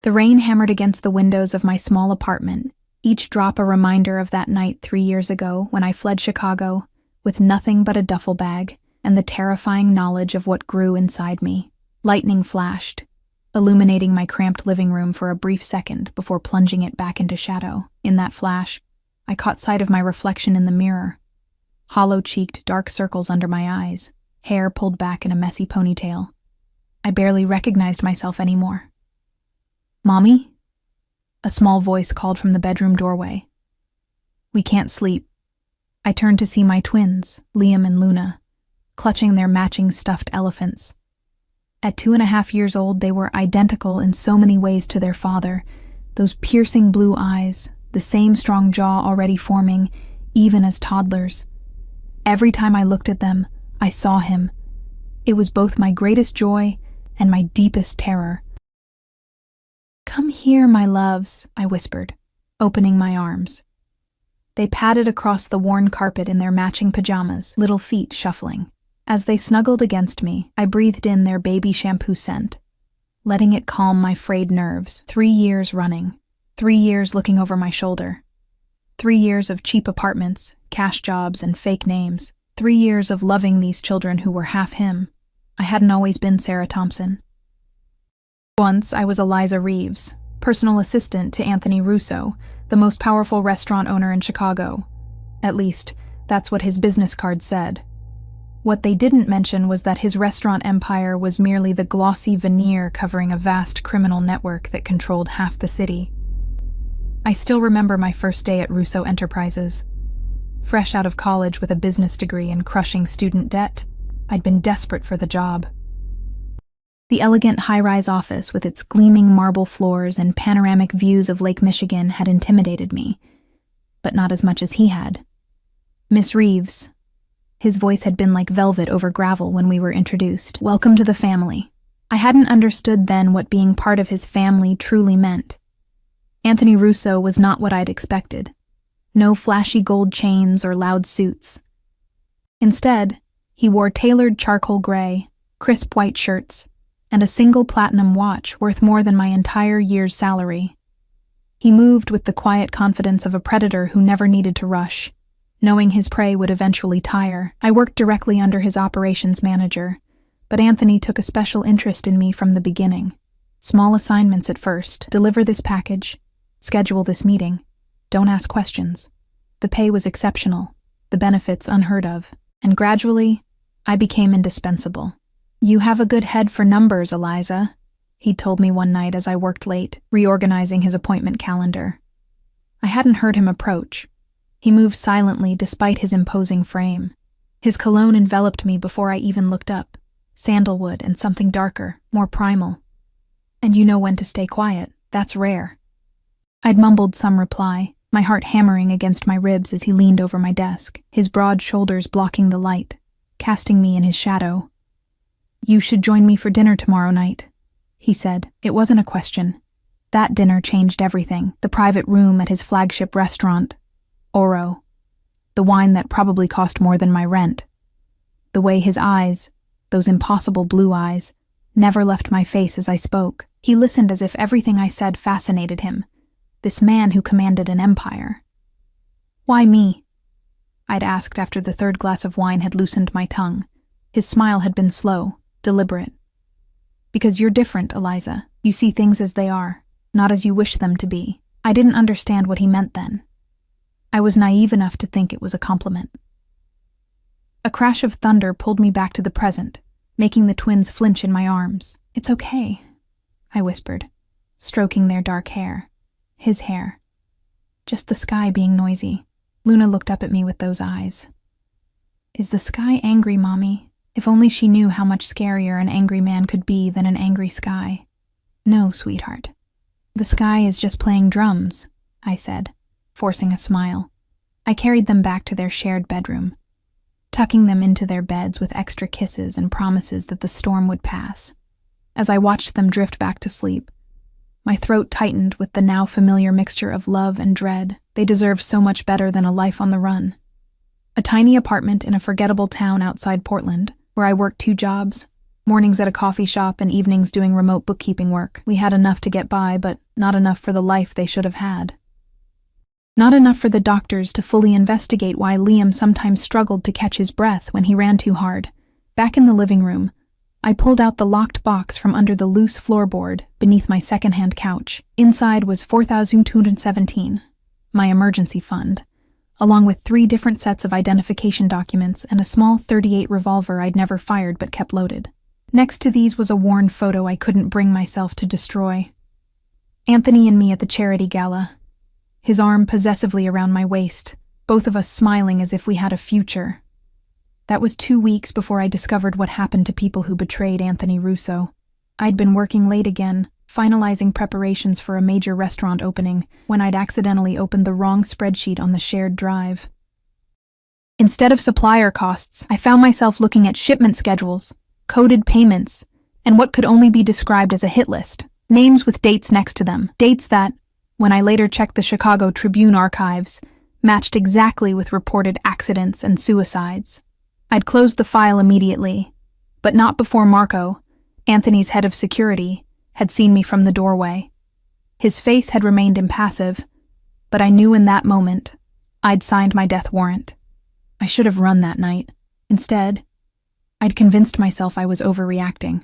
The rain hammered against the windows of my small apartment, each drop a reminder of that night 3 years ago when I fled Chicago with nothing but a duffel bag and the terrifying knowledge of what grew inside me. Lightning flashed, illuminating my cramped living room for a brief second before plunging it back into shadow. In that flash, I caught sight of my reflection in the mirror. Hollow-cheeked, dark circles under my eyes, hair pulled back in a messy ponytail. I barely recognized myself anymore. "Mommy?" A small voice called from the bedroom doorway. "We can't sleep." I turned to see my twins, Liam and Luna, clutching their matching stuffed elephants. At 2.5 years old, they were identical in so many ways to their father, those piercing blue eyes, the same strong jaw already forming, even as toddlers. Every time I looked at them, I saw him. It was both my greatest joy and my deepest terror. "Come here, my loves," I whispered, opening my arms. They padded across the worn carpet in their matching pajamas, little feet shuffling. As they snuggled against me, I breathed in their baby shampoo scent, letting it calm my frayed nerves. 3 years running, 3 years looking over my shoulder, 3 years of cheap apartments, cash jobs, and fake names, 3 years of loving these children who were half him. I hadn't always been Sarah Thompson. Once I was Eliza Reeves, personal assistant to Anthony Russo, the most powerful restaurant owner in Chicago. At least, that's what his business card said. What they didn't mention was that his restaurant empire was merely the glossy veneer covering a vast criminal network that controlled half the city. I still remember my first day at Russo Enterprises. Fresh out of college with a business degree and crushing student debt, I'd been desperate for the job. The elegant high-rise office with its gleaming marble floors and panoramic views of Lake Michigan had intimidated me, but not as much as he had. "Miss Reeves." His voice had been like velvet over gravel when we were introduced. "Welcome to the family." I hadn't understood then what being part of his family truly meant. Anthony Russo was not what I'd expected. No flashy gold chains or loud suits. Instead, he wore tailored charcoal gray, crisp white shirts, and a single platinum watch worth more than my entire year's salary. He moved with the quiet confidence of a predator who never needed to rush, knowing his prey would eventually tire. I worked directly under his operations manager, but Anthony took a special interest in me from the beginning. Small assignments at first: deliver this package, schedule this meeting, don't ask questions. The pay was exceptional, the benefits unheard of, and gradually, I became indispensable. "You have a good head for numbers, Eliza," he'd told me one night as I worked late, reorganizing his appointment calendar. I hadn't heard him approach. He moved silently despite his imposing frame. His cologne enveloped me before I even looked up, sandalwood and something darker, more primal. "And you know when to stay quiet. That's rare." I'd mumbled some reply, my heart hammering against my ribs as he leaned over my desk, his broad shoulders blocking the light, casting me in his shadow. "You should join me for dinner tomorrow night," he said. It wasn't a question. That dinner changed everything. The private room at his flagship restaurant, Oro. The wine that probably cost more than my rent. The way his eyes, those impossible blue eyes, never left my face as I spoke. He listened as if everything I said fascinated him. This man who commanded an empire. "Why me?" I'd asked after the third glass of wine had loosened my tongue. His smile had been slow, deliberate. "Because you're different, Eliza. You see things as they are, not as you wish them to be." I didn't understand what he meant then. I was naive enough to think it was a compliment. A crash of thunder pulled me back to the present, making the twins flinch in my arms. "It's okay," I whispered, stroking their dark hair. His hair. Just the sky being noisy. Luna looked up at me with those eyes. "Is the sky angry, Mommy?" If only she knew how much scarier an angry man could be than an angry sky. "No, sweetheart. The sky is just playing drums," I said, forcing a smile. I carried them back to their shared bedroom, tucking them into their beds with extra kisses and promises that the storm would pass. As I watched them drift back to sleep, my throat tightened with the now familiar mixture of love and dread. They deserved so much better than a life on the run. A tiny apartment in a forgettable town outside Portland, where I worked 2 jobs, Mornings at a coffee shop and evenings doing remote bookkeeping work. We had enough to get by, but not enough for the life they should have had. Not enough for the doctors to fully investigate why Liam sometimes struggled to catch his breath when he ran too hard. Back in the living room, I pulled out the locked box from under the loose floorboard beneath my second-hand couch. Inside was 4,217, my emergency fund, along with 3 different sets of identification documents and a small .38 revolver I'd never fired but kept loaded. Next to these was a worn photo I couldn't bring myself to destroy. Anthony and me at the charity gala, his arm possessively around my waist, both of us smiling as if we had a future. That was 2 weeks before I discovered what happened to people who betrayed Anthony Russo. I'd been working late again, finalizing preparations for a major restaurant opening, when I'd accidentally opened the wrong spreadsheet on the shared drive. Instead of supplier costs, I found myself looking at shipment schedules, coded payments, and what could only be described as a hit list. Names with dates next to them. Dates that, when I later checked the Chicago Tribune archives, matched exactly with reported accidents and suicides. I'd closed the file immediately, but not before Marco, Anthony's head of security, had seen me from the doorway. His face had remained impassive, but I knew in that moment I'd signed my death warrant. I should have run that night. Instead, I'd convinced myself I was overreacting,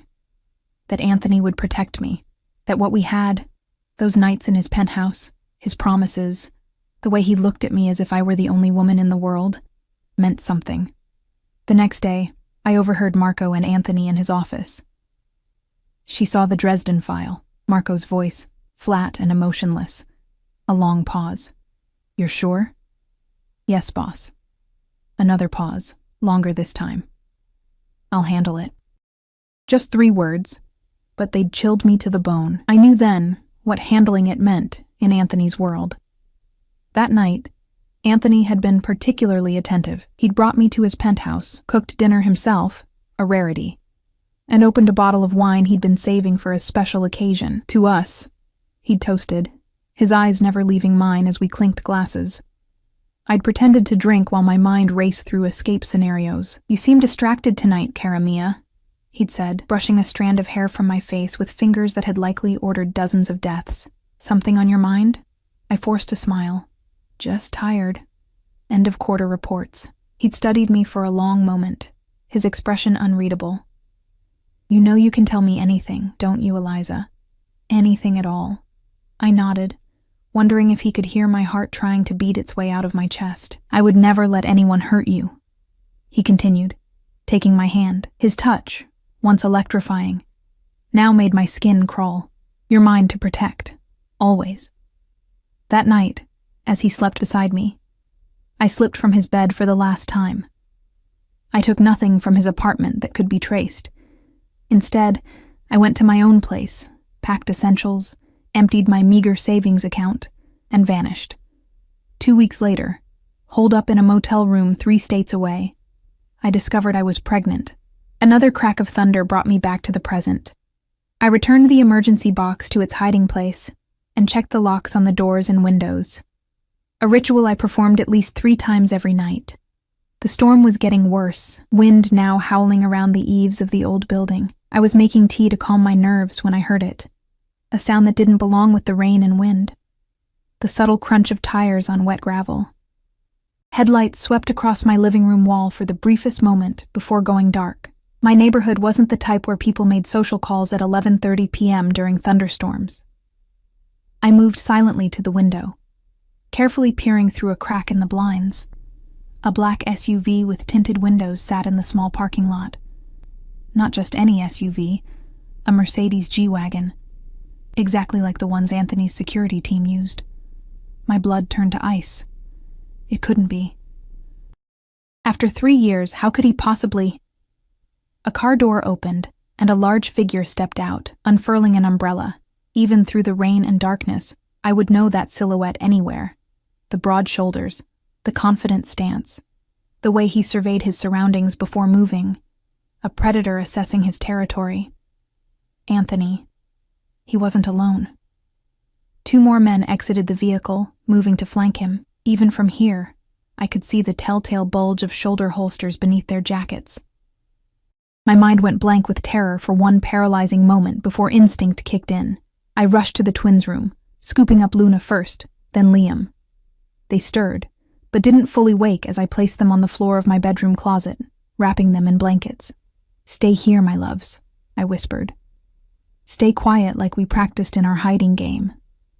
that Anthony would protect me, that what we had, those nights in his penthouse, his promises, the way he looked at me as if I were the only woman in the world, meant something. The next day, I overheard Marco and Anthony in his office. She saw the Dresden file, Marco's voice, flat and emotionless. A long pause. "You're sure?" "Yes, boss." Another pause, longer this time. "I'll handle it." Just 3 words, but they'd chilled me to the bone. I knew then what handling it meant in Anthony's world. That night, Anthony had been particularly attentive. He'd brought me to his penthouse, cooked dinner himself, a rarity, and opened a bottle of wine he'd been saving for a special occasion. To us, he'd toasted, his eyes never leaving mine as we clinked glasses. I'd pretended to drink while my mind raced through escape scenarios. "You seem distracted tonight, cara mia," he'd said, brushing a strand of hair from my face with fingers that had likely ordered dozens of deaths. "Something on your mind?" I forced a smile. "Just tired. End of quarter reports." He'd studied me for a long moment, his expression unreadable. "You know you can tell me anything, don't you, Eliza? Anything at all." I nodded, wondering if he could hear my heart trying to beat its way out of my chest. "I would never let anyone hurt you," he continued, taking my hand. His touch, once electrifying, now made my skin crawl. "You're mine to protect, always." That night, as he slept beside me, I slipped from his bed for the last time. I took nothing from his apartment that could be traced. Instead, I went to my own place, packed essentials, emptied my meager savings account, and vanished. 2 weeks later, holed up in a motel room 3 states away, I discovered I was pregnant. Another crack of thunder brought me back to the present. I returned the emergency box to its hiding place and checked the locks on the doors and windows. A ritual I performed at least 3 times every night. The storm was getting worse, wind now howling around the eaves of the old building. I was making tea to calm my nerves when I heard it, a sound that didn't belong with the rain and wind. The subtle crunch of tires on wet gravel. Headlights swept across my living room wall for the briefest moment before going dark. My neighborhood wasn't the type where people made social calls at 11:30 p.m. during thunderstorms. I moved silently to the window, carefully peering through a crack in the blinds. A black SUV with tinted windows sat in the small parking lot. Not just any SUV, a Mercedes G-Wagon, exactly like the ones Anthony's security team used. My blood turned to ice. It couldn't be. After 3 years, how could he possibly... A car door opened, and a large figure stepped out, unfurling an umbrella. Even through the rain and darkness, I would know that silhouette anywhere. The broad shoulders, the confident stance, the way he surveyed his surroundings before moving, a predator assessing his territory. Anthony. He wasn't alone. 2 more men exited the vehicle, moving to flank him. Even from here, I could see the telltale bulge of shoulder holsters beneath their jackets. My mind went blank with terror for one paralyzing moment before instinct kicked in. I rushed to the twins' room, scooping up Luna first, then Liam. They stirred, but didn't fully wake as I placed them on the floor of my bedroom closet, wrapping them in blankets. "Stay here, my loves," I whispered. "Stay quiet like we practiced in our hiding game.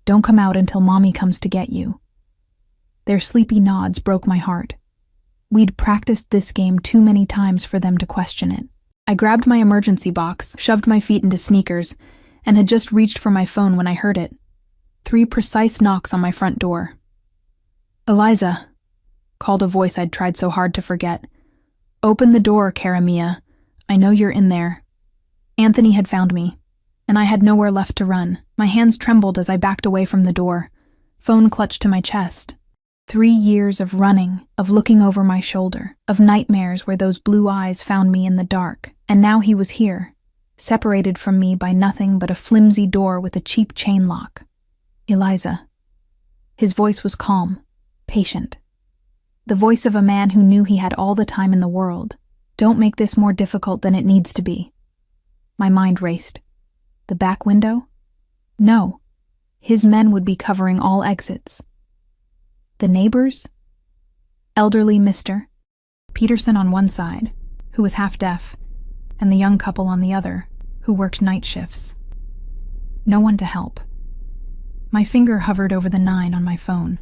Don't come out until Mommy comes to get you." Their sleepy nods broke my heart. We'd practiced this game too many times for them to question it. I grabbed my emergency box, shoved my feet into sneakers, and had just reached for my phone when I heard it. 3 precise knocks on my front door. "Eliza," called a voice I'd tried so hard to forget. "Open the door, cara mia. I know you're in there." Anthony had found me, and I had nowhere left to run. My hands trembled as I backed away from the door, phone clutched to my chest. 3 years of running, of looking over my shoulder, of nightmares where those blue eyes found me in the dark, and now he was here, separated from me by nothing but a flimsy door with a cheap chain lock. "Eliza." His voice was calm, patient. The voice of a man who knew he had all the time in the world. "Don't make this more difficult than it needs to be." My mind raced. The back window? No. His men would be covering all exits. The neighbors? Elderly Mr. Peterson on one side, who was half deaf, and the young couple on the other, who worked night shifts. No one to help. My finger hovered over the 9 on my phone.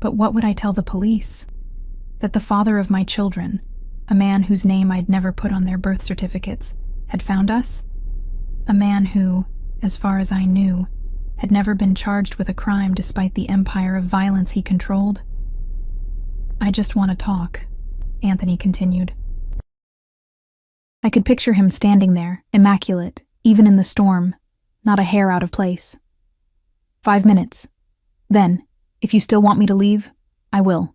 But what would I tell the police? That the father of my children, a man whose name I'd never put on their birth certificates, had found us? A man who, as far as I knew, had never been charged with a crime despite the empire of violence he controlled? "I just want to talk," Anthony continued. I could picture him standing there, immaculate, even in the storm, not a hair out of place. 5 minutes. Then, if you still want me to leave, I will.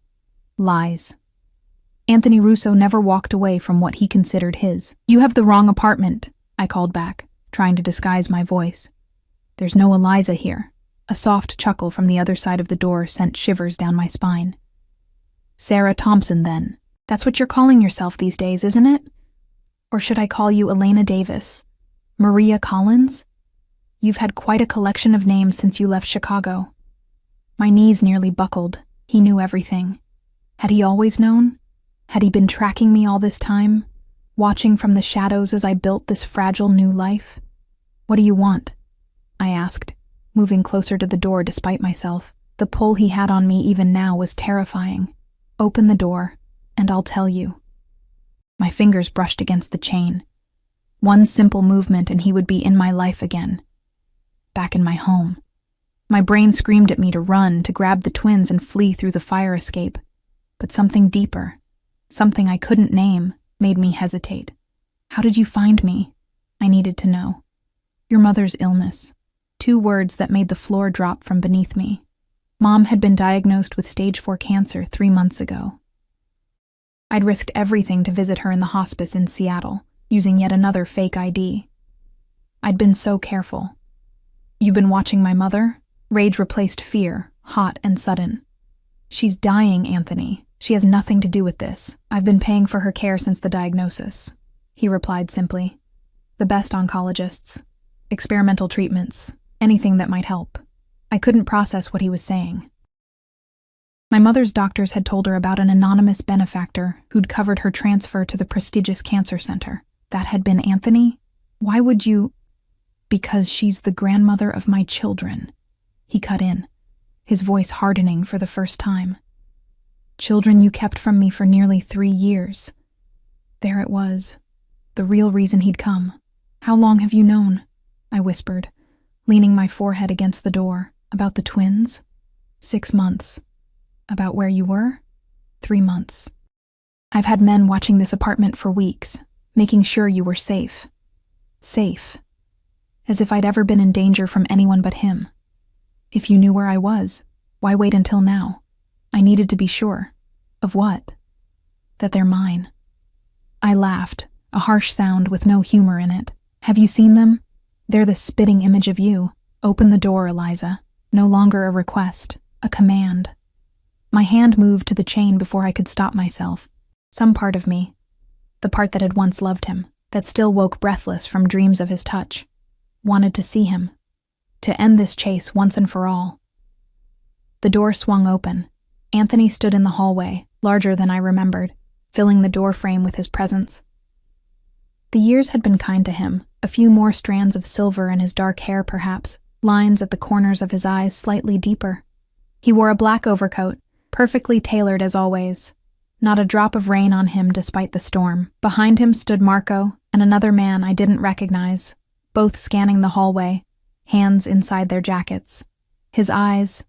Lies. Anthony Russo never walked away from what he considered his. "You have the wrong apartment," I called back, trying to disguise my voice. "There's no Eliza here." A soft chuckle from the other side of the door sent shivers down my spine. "Sarah Thompson, then. That's what you're calling yourself these days, isn't it? Or should I call you Elena Davis? Maria Collins? You've had quite a collection of names since you left Chicago." My knees nearly buckled. He knew everything. Had he always known? Had he been tracking me all this time? Watching from the shadows as I built this fragile new life? "What do you want?" I asked, moving closer to the door despite myself. The pull he had on me even now was terrifying. "Open the door, and I'll tell you." My fingers brushed against the chain. One simple movement and he would be in my life again. Back in my home. My brain screamed at me to run, to grab the twins and flee through the fire escape. But something deeper, something I couldn't name, made me hesitate. "How did you find me?" I needed to know. "Your mother's illness." 2 words that made the floor drop from beneath me. Mom had been diagnosed with stage 4 cancer 3 months ago. I'd risked everything to visit her in the hospice in Seattle, using yet another fake ID. I'd been so careful. "You've been watching my mother?" Rage replaced fear, hot and sudden. "She's dying, Anthony. She has nothing to do with this. I've been paying for her care since the diagnosis," he replied simply. "The best oncologists. Experimental treatments. Anything that might help." I couldn't process what he was saying. My mother's doctors had told her about an anonymous benefactor who'd covered her transfer to the prestigious cancer center. That had been Anthony? "Why would you—" "Because she's the grandmother of my children," he cut in, his voice hardening for the first time. "Children you kept from me for nearly 3 years. There it was, the real reason he'd come. "How long have you known?" I whispered, leaning my forehead against the door. "About the twins?" 6 months. "About where you were?" 3 months. "I've had men watching this apartment for weeks, making sure you were safe." Safe. As if I'd ever been in danger from anyone but him. "If you knew where I was, why wait until now?" I needed to be sure. Of what? That they're mine. I laughed, a harsh sound with no humor in it. "Have you seen them? They're the spitting image of you. Open the door, Eliza." No longer a request, a command. My hand moved to the chain before I could stop myself. Some part of me, the part that had once loved him, that still woke breathless from dreams of his touch, wanted to see him, to end this chase once and for all. The door swung open. Anthony stood in the hallway, larger than I remembered, filling the door frame with his presence. The years had been kind to him, a few more strands of silver in his dark hair perhaps, lines at the corners of his eyes slightly deeper. He wore a black overcoat, perfectly tailored as always. Not a drop of rain on him despite the storm. Behind him stood Marco and another man I didn't recognize, both scanning the hallway, hands inside their jackets. His eyes,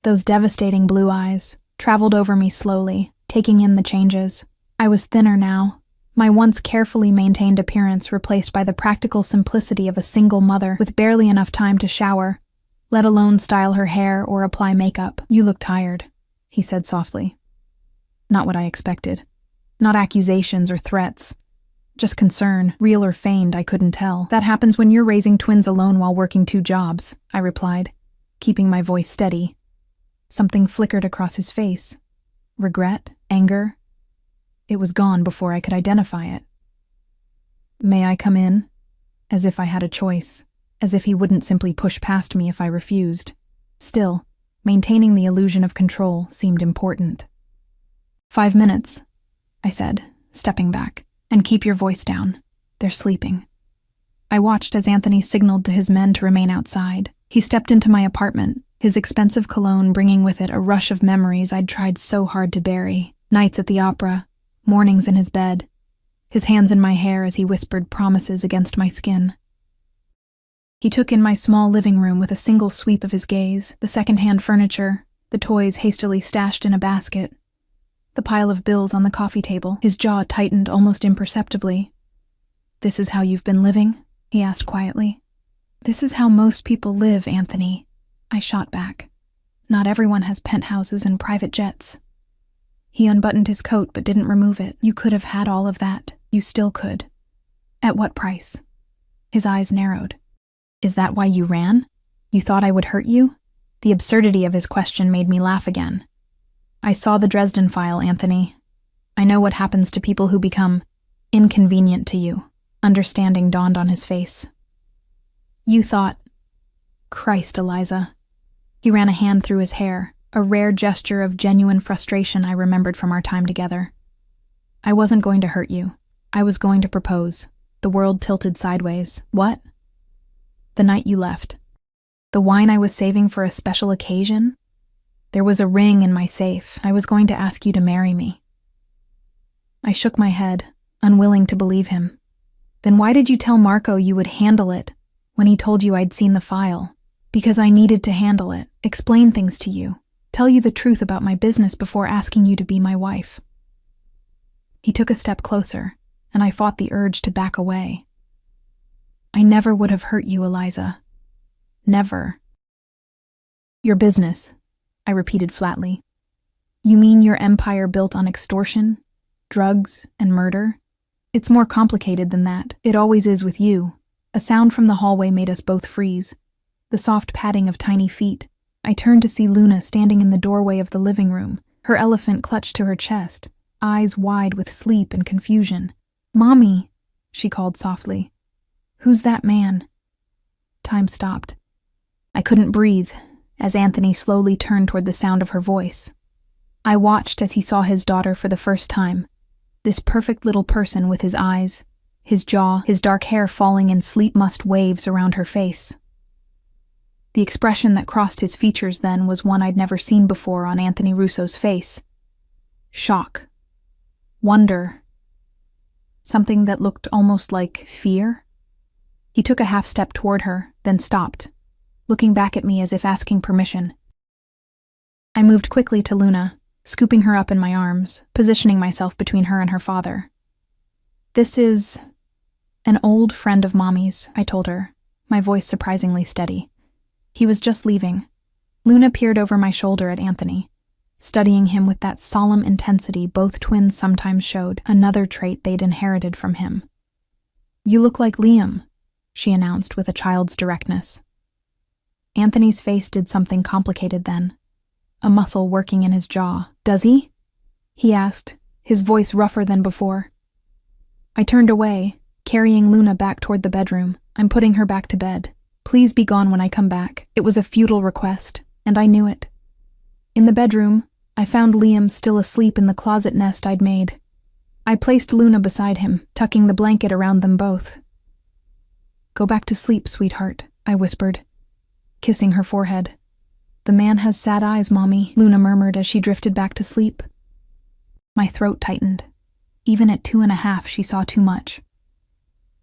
those devastating blue eyes, traveled over me slowly, taking in the changes. I was thinner now, my once carefully maintained appearance replaced by the practical simplicity of a single mother with barely enough time to shower, let alone style her hair or apply makeup. "You look tired," he said softly. Not what I expected. Not accusations or threats. Just concern, real or feigned, I couldn't tell. "That happens when you're raising twins alone while working 2 jobs, I replied, keeping my voice steady. Something flickered across his face. Regret? Anger? It was gone before I could identify it. "May I come in?" As if I had a choice. As if he wouldn't simply push past me if I refused. Still, maintaining the illusion of control seemed important. 5 minutes, I said, stepping back. "And keep your voice down. They're sleeping." I watched as Anthony signaled to his men to remain outside. He stepped into my apartment, his expensive cologne bringing with it a rush of memories I'd tried so hard to bury. Nights at the opera, mornings in his bed, his hands in my hair as he whispered promises against my skin. He took in my small living room with a single sweep of his gaze, the second-hand furniture, the toys hastily stashed in a basket, the pile of bills on the coffee table. His jaw tightened almost imperceptibly. "This is how you've been living?" he asked quietly. "This is how most people live, Anthony," I shot back. "Not everyone has penthouses and private jets." He unbuttoned his coat but didn't remove it. "You could have had all of that. You still could." "At what price?" His eyes narrowed. "Is that why you ran? You thought I would hurt you?" The absurdity of his question made me laugh again. "I saw the Dresden File, Anthony. I know what happens to people who become inconvenient to you." Understanding dawned on his face. "You thought..." Christ, Eliza. He ran a hand through his hair, a rare gesture of genuine frustration I remembered from our time together. "I wasn't going to hurt you. I was going to propose." The world tilted sideways. "What?" "The night you left. The wine I was saving for a special occasion? There was a ring in my safe. I was going to ask you to marry me." I shook my head, unwilling to believe him. "Then why did you tell Marco you would handle it when he told you I'd seen the file?" "Because I needed to handle it, explain things to you, tell you the truth about my business before asking you to be my wife." He took a step closer, and I fought the urge to back away. "I never would have hurt you, Eliza. Never." "Your business," I repeated flatly. "You mean your empire built on extortion, drugs, and murder? It's more complicated than that. It always is with you." A sound from the hallway made us both freeze. The soft padding of tiny feet. I turned to see Luna standing in the doorway of the living room, her elephant clutched to her chest, eyes wide with sleep and confusion. "Mommy," she called softly. "Who's that man?" Time stopped. I couldn't breathe as Anthony slowly turned toward the sound of her voice. I watched as he saw his daughter for the first time, this perfect little person with his eyes, his jaw, his dark hair falling in sleep-mussed waves around her face. The expression that crossed his features then was one I'd never seen before on Anthony Russo's face. Shock. Wonder. Something that looked almost like fear. He took a half step toward her, then stopped, looking back at me as if asking permission. I moved quickly to Luna, scooping her up in my arms, positioning myself between her and her father. "This is an old friend of Mommy's," I told her, my voice surprisingly steady. "He was just leaving." Luna peered over my shoulder at Anthony, studying him with that solemn intensity both twins sometimes showed, another trait they'd inherited from him. "You look like Liam," she announced with a child's directness. Anthony's face did something complicated then, a muscle working in his jaw. "Does he?" he asked, his voice rougher than before. I turned away, carrying Luna back toward the bedroom. I'm putting her back to bed. Please be gone when I come back. It was a futile request, and I knew it. In the bedroom, I found Liam still asleep in the closet nest I'd made. I placed Luna beside him, tucking the blanket around them both. Go back to sleep, sweetheart, I whispered, kissing her forehead. The man has sad eyes, Mommy, Luna murmured as she drifted back to sleep. My throat tightened. Even at 2.5, she saw too much.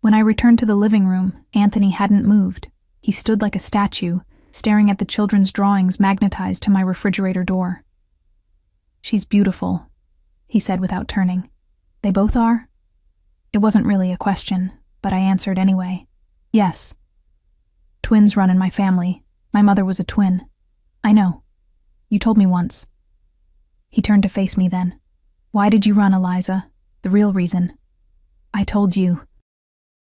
When I returned to the living room, Anthony hadn't moved. He stood like a statue, staring at the children's drawings magnetized to my refrigerator door. She's beautiful, he said without turning. They both are? It wasn't really a question, but I answered anyway. Yes. Twins run in my family. My mother was a twin. I know. You told me once. He turned to face me then. Why did you run, Eliza? The real reason. I told you.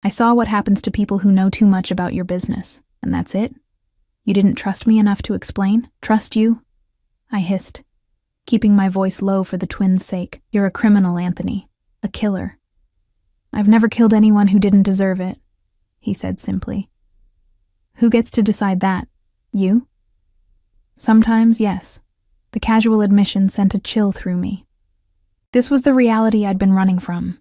I saw what happens to people who know too much about your business, and that's it? You didn't trust me enough to explain? Trust you? I hissed, keeping my voice low for the twins' sake. You're a criminal, Anthony. A killer. I've never killed anyone who didn't deserve it, he said simply. Who gets to decide that? You? Sometimes, yes. The casual admission sent a chill through me. This was the reality I'd been running from.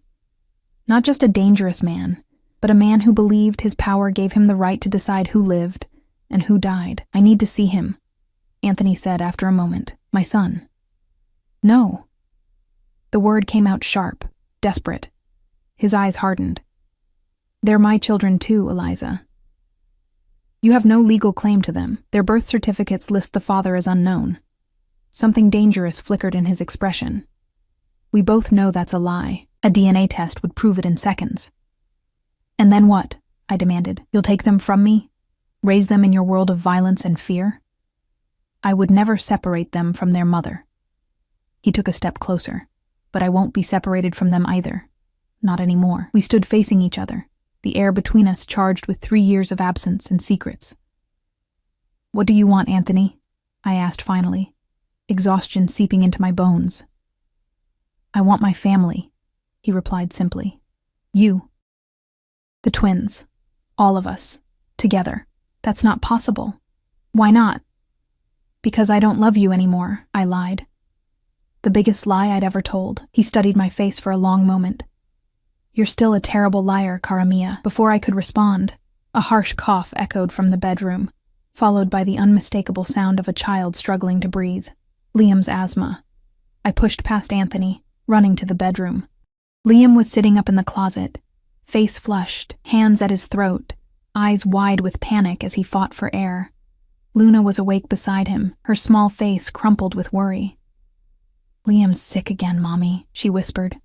Not just a dangerous man, but a man who believed his power gave him the right to decide who lived and who died. I need to see him, Anthony said after a moment. My son. No. The word came out sharp, desperate. His eyes hardened. They're my children too, Eliza. You have no legal claim to them. Their birth certificates list the father as unknown. Something dangerous flickered in his expression. We both know that's a lie. A DNA test would prove it in seconds. And then what? I demanded. You'll take them from me? Raise them in your world of violence and fear? I would never separate them from their mother. He took a step closer. But I won't be separated from them either. Not anymore. We stood facing each other, the air between us charged with 3 years of absence and secrets. What do you want, Anthony? I asked finally, exhaustion seeping into my bones. I want my family, he replied simply. You. The twins. All of us. Together. That's not possible. Why not? Because I don't love you anymore, I lied. The biggest lie I'd ever told. He studied my face for a long moment. You're still a terrible liar, Karamia. Before I could respond, a harsh cough echoed from the bedroom, followed by the unmistakable sound of a child struggling to breathe. Liam's asthma. I pushed past Anthony, running to the bedroom. Liam was sitting up in the closet, face flushed, hands at his throat, eyes wide with panic as he fought for air. Luna was awake beside him, her small face crumpled with worry. Liam's sick again, Mommy, she whispered.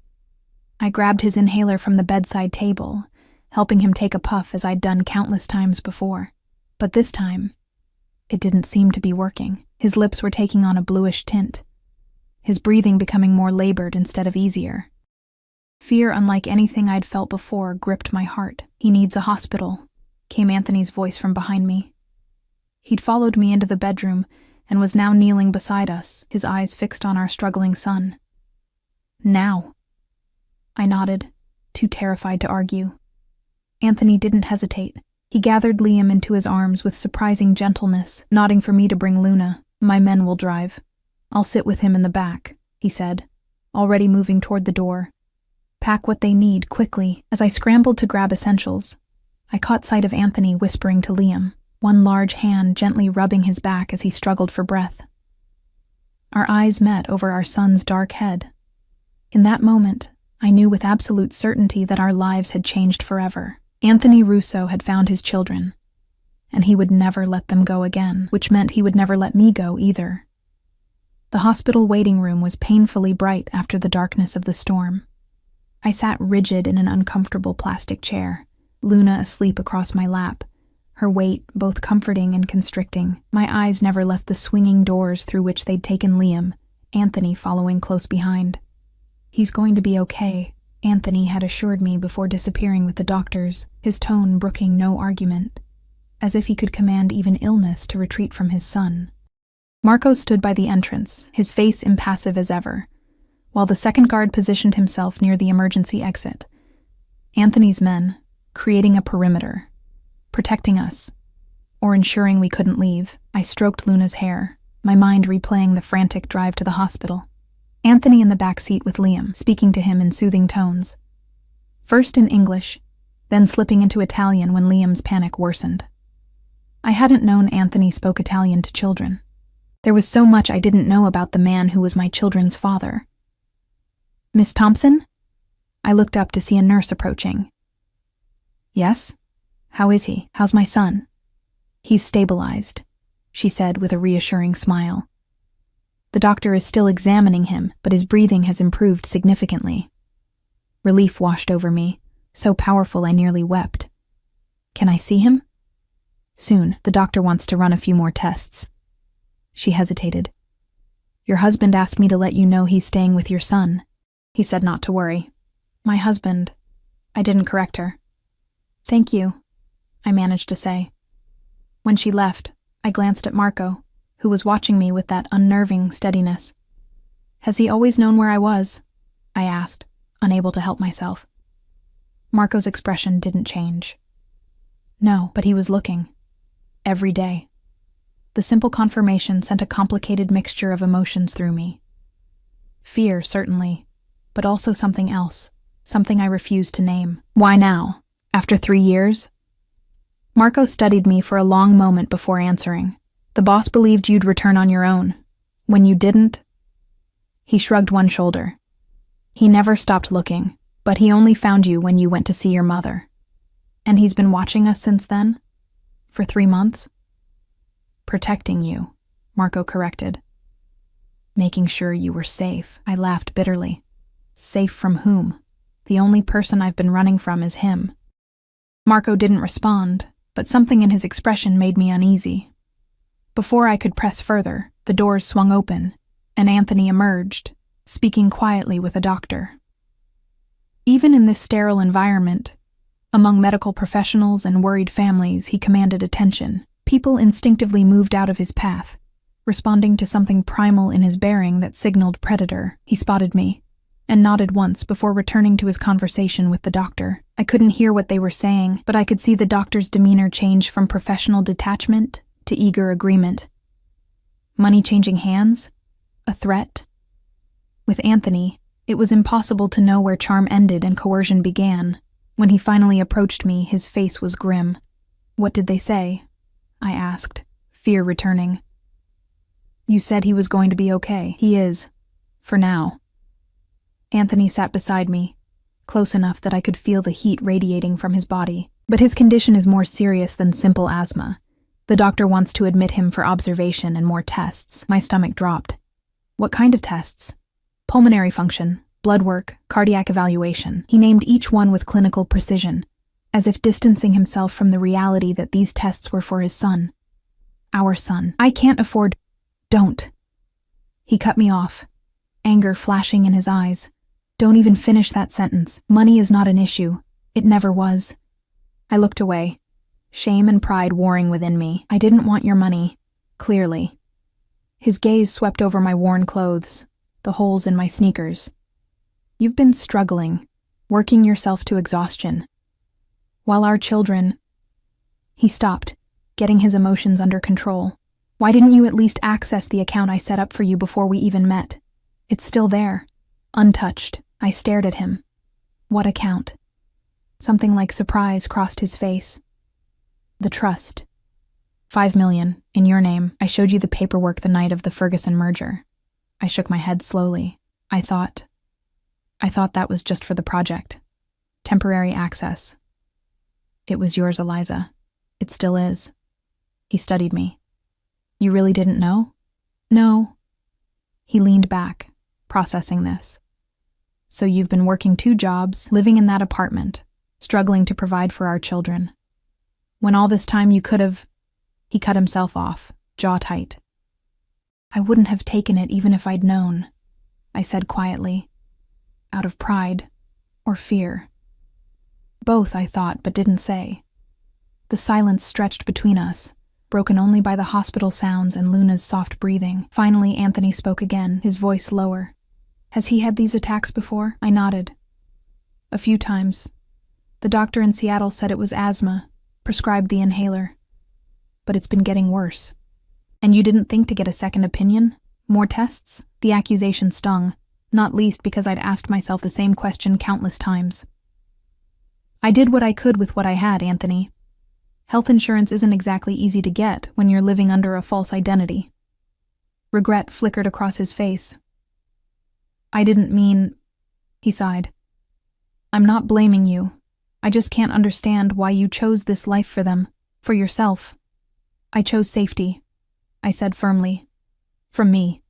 I grabbed his inhaler from the bedside table, helping him take a puff as I'd done countless times before. But this time, it didn't seem to be working. His lips were taking on a bluish tint, his breathing becoming more labored instead of easier. Fear unlike anything I'd felt before gripped my heart. He needs a hospital, came Anthony's voice from behind me. He'd followed me into the bedroom and was now kneeling beside us, his eyes fixed on our struggling son. Now. I nodded, too terrified to argue. Anthony didn't hesitate. He gathered Liam into his arms with surprising gentleness, nodding for me to bring Luna. My men will drive. I'll sit with him in the back, he said, already moving toward the door. Pack what they need, quickly. As I scrambled to grab essentials, I caught sight of Anthony whispering to Liam, one large hand gently rubbing his back as he struggled for breath. Our eyes met over our son's dark head. In that moment, I knew with absolute certainty that our lives had changed forever. Anthony Russo had found his children, and he would never let them go again, which meant he would never let me go either. The hospital waiting room was painfully bright after the darkness of the storm. I sat rigid in an uncomfortable plastic chair, Luna asleep across my lap, her weight both comforting and constricting. My eyes never left the swinging doors through which they'd taken Liam, Anthony following close behind. He's going to be okay, Anthony had assured me before disappearing with the doctors, his tone brooking no argument, as if he could command even illness to retreat from his son. Marco stood by the entrance, his face impassive as ever, while the second guard positioned himself near the emergency exit. Anthony's men, creating a perimeter, protecting us, or ensuring we couldn't leave. I stroked Luna's hair, my mind replaying the frantic drive to the hospital. Anthony in the back seat with Liam, speaking to him in soothing tones. First in English, then slipping into Italian when Liam's panic worsened. I hadn't known Anthony spoke Italian to children. There was so much I didn't know about the man who was my children's father. "Miss Thompson?" I looked up to see a nurse approaching. "Yes? How is he? How's my son?" "He's stabilized," she said with a reassuring smile. "The doctor is still examining him, but his breathing has improved significantly." Relief washed over me, so powerful I nearly wept. "Can I see him?" "Soon. The doctor wants to run a few more tests." She hesitated. "Your husband asked me to let you know he's staying with your son. He said not to worry." "My husband." I didn't correct her. "Thank you," I managed to say. When she left, I glanced at Marco, who was watching me with that unnerving steadiness. "Has he always known where I was?" I asked, unable to help myself. Marco's expression didn't change. No, but he was looking. Every day. The simple confirmation sent a complicated mixture of emotions through me. Fear, certainly, but also something else, something I refused to name. "Why now? After 3 years?" Marco studied me for a long moment before answering. "The boss believed you'd return on your own. When you didn't..." He shrugged one shoulder. "He never stopped looking, but he only found you when you went to see your mother. And he's been watching us since then? For 3 months?" "Protecting you," Marco corrected. "Making sure you were safe." I laughed bitterly. Safe from whom? The only person I've been running from is him. Marco didn't respond, but something in his expression made me uneasy. Before I could press further, the doors swung open, and Anthony emerged, speaking quietly with a doctor. Even in this sterile environment, among medical professionals and worried families, he commanded attention. People instinctively moved out of his path, responding to something primal in his bearing that signaled predator. He spotted me, and nodded once before returning to his conversation with the doctor. I couldn't hear what they were saying, but I could see the doctor's demeanor change from professional detachment to eager agreement. Money changing hands? A threat? With Anthony, it was impossible to know where charm ended and coercion began. When he finally approached me, his face was grim. "What did they say?" I asked, fear returning. "You said he was going to be okay." "He is. For now." Anthony sat beside me, close enough that I could feel the heat radiating from his body. "But his condition is more serious than simple asthma. The doctor wants to admit him for observation and more tests." My stomach dropped. "What kind of tests?" "Pulmonary function, blood work, cardiac evaluation." He named each one with clinical precision, as if distancing himself from the reality that these tests were for his son. Our son. "I can't afford..." "Don't." He cut me off, anger flashing in his eyes. "Don't even finish that sentence. Money is not an issue. It never was." I looked away, shame and pride warring within me. "I didn't want your money, clearly." His gaze swept over my worn clothes, the holes in my sneakers. "You've been struggling, working yourself to exhaustion. While our children..." He stopped, getting his emotions under control. "Why didn't you at least access the account I set up for you before we even met? It's still there, untouched." I stared at him. "What account?" Something like surprise crossed his face. "The trust. 5 million, in your name. I showed you the paperwork the night of the Ferguson merger." I shook my head slowly. I thought that was just for the project. Temporary access. "It was yours, Eliza. It still is." He studied me. "You really didn't know?" "No." He leaned back, processing this. "So you've been working 2 jobs, living in that apartment, struggling to provide for our children. When all this time you could have..." He cut himself off, jaw tight. "I wouldn't have taken it even if I'd known," I said quietly. Out of pride or fear. Both, I thought, but didn't say. The silence stretched between us, broken only by the hospital sounds and Luna's soft breathing. Finally, Anthony spoke again, his voice lower. "Has he had these attacks before?" I nodded. "A few times. The doctor in Seattle said it was asthma, prescribed the inhaler. But it's been getting worse. And you didn't think to get a second opinion? More tests? The accusation stung, not least because I'd asked myself the same question countless times. I did what I could with what I had, Anthony. Health insurance isn't exactly easy to get when you're living under a false identity. Regret flickered across his face. I didn't mean... He sighed. I'm not blaming you. I just can't understand why you chose this life for them, for yourself. I chose safety, I said firmly. From me.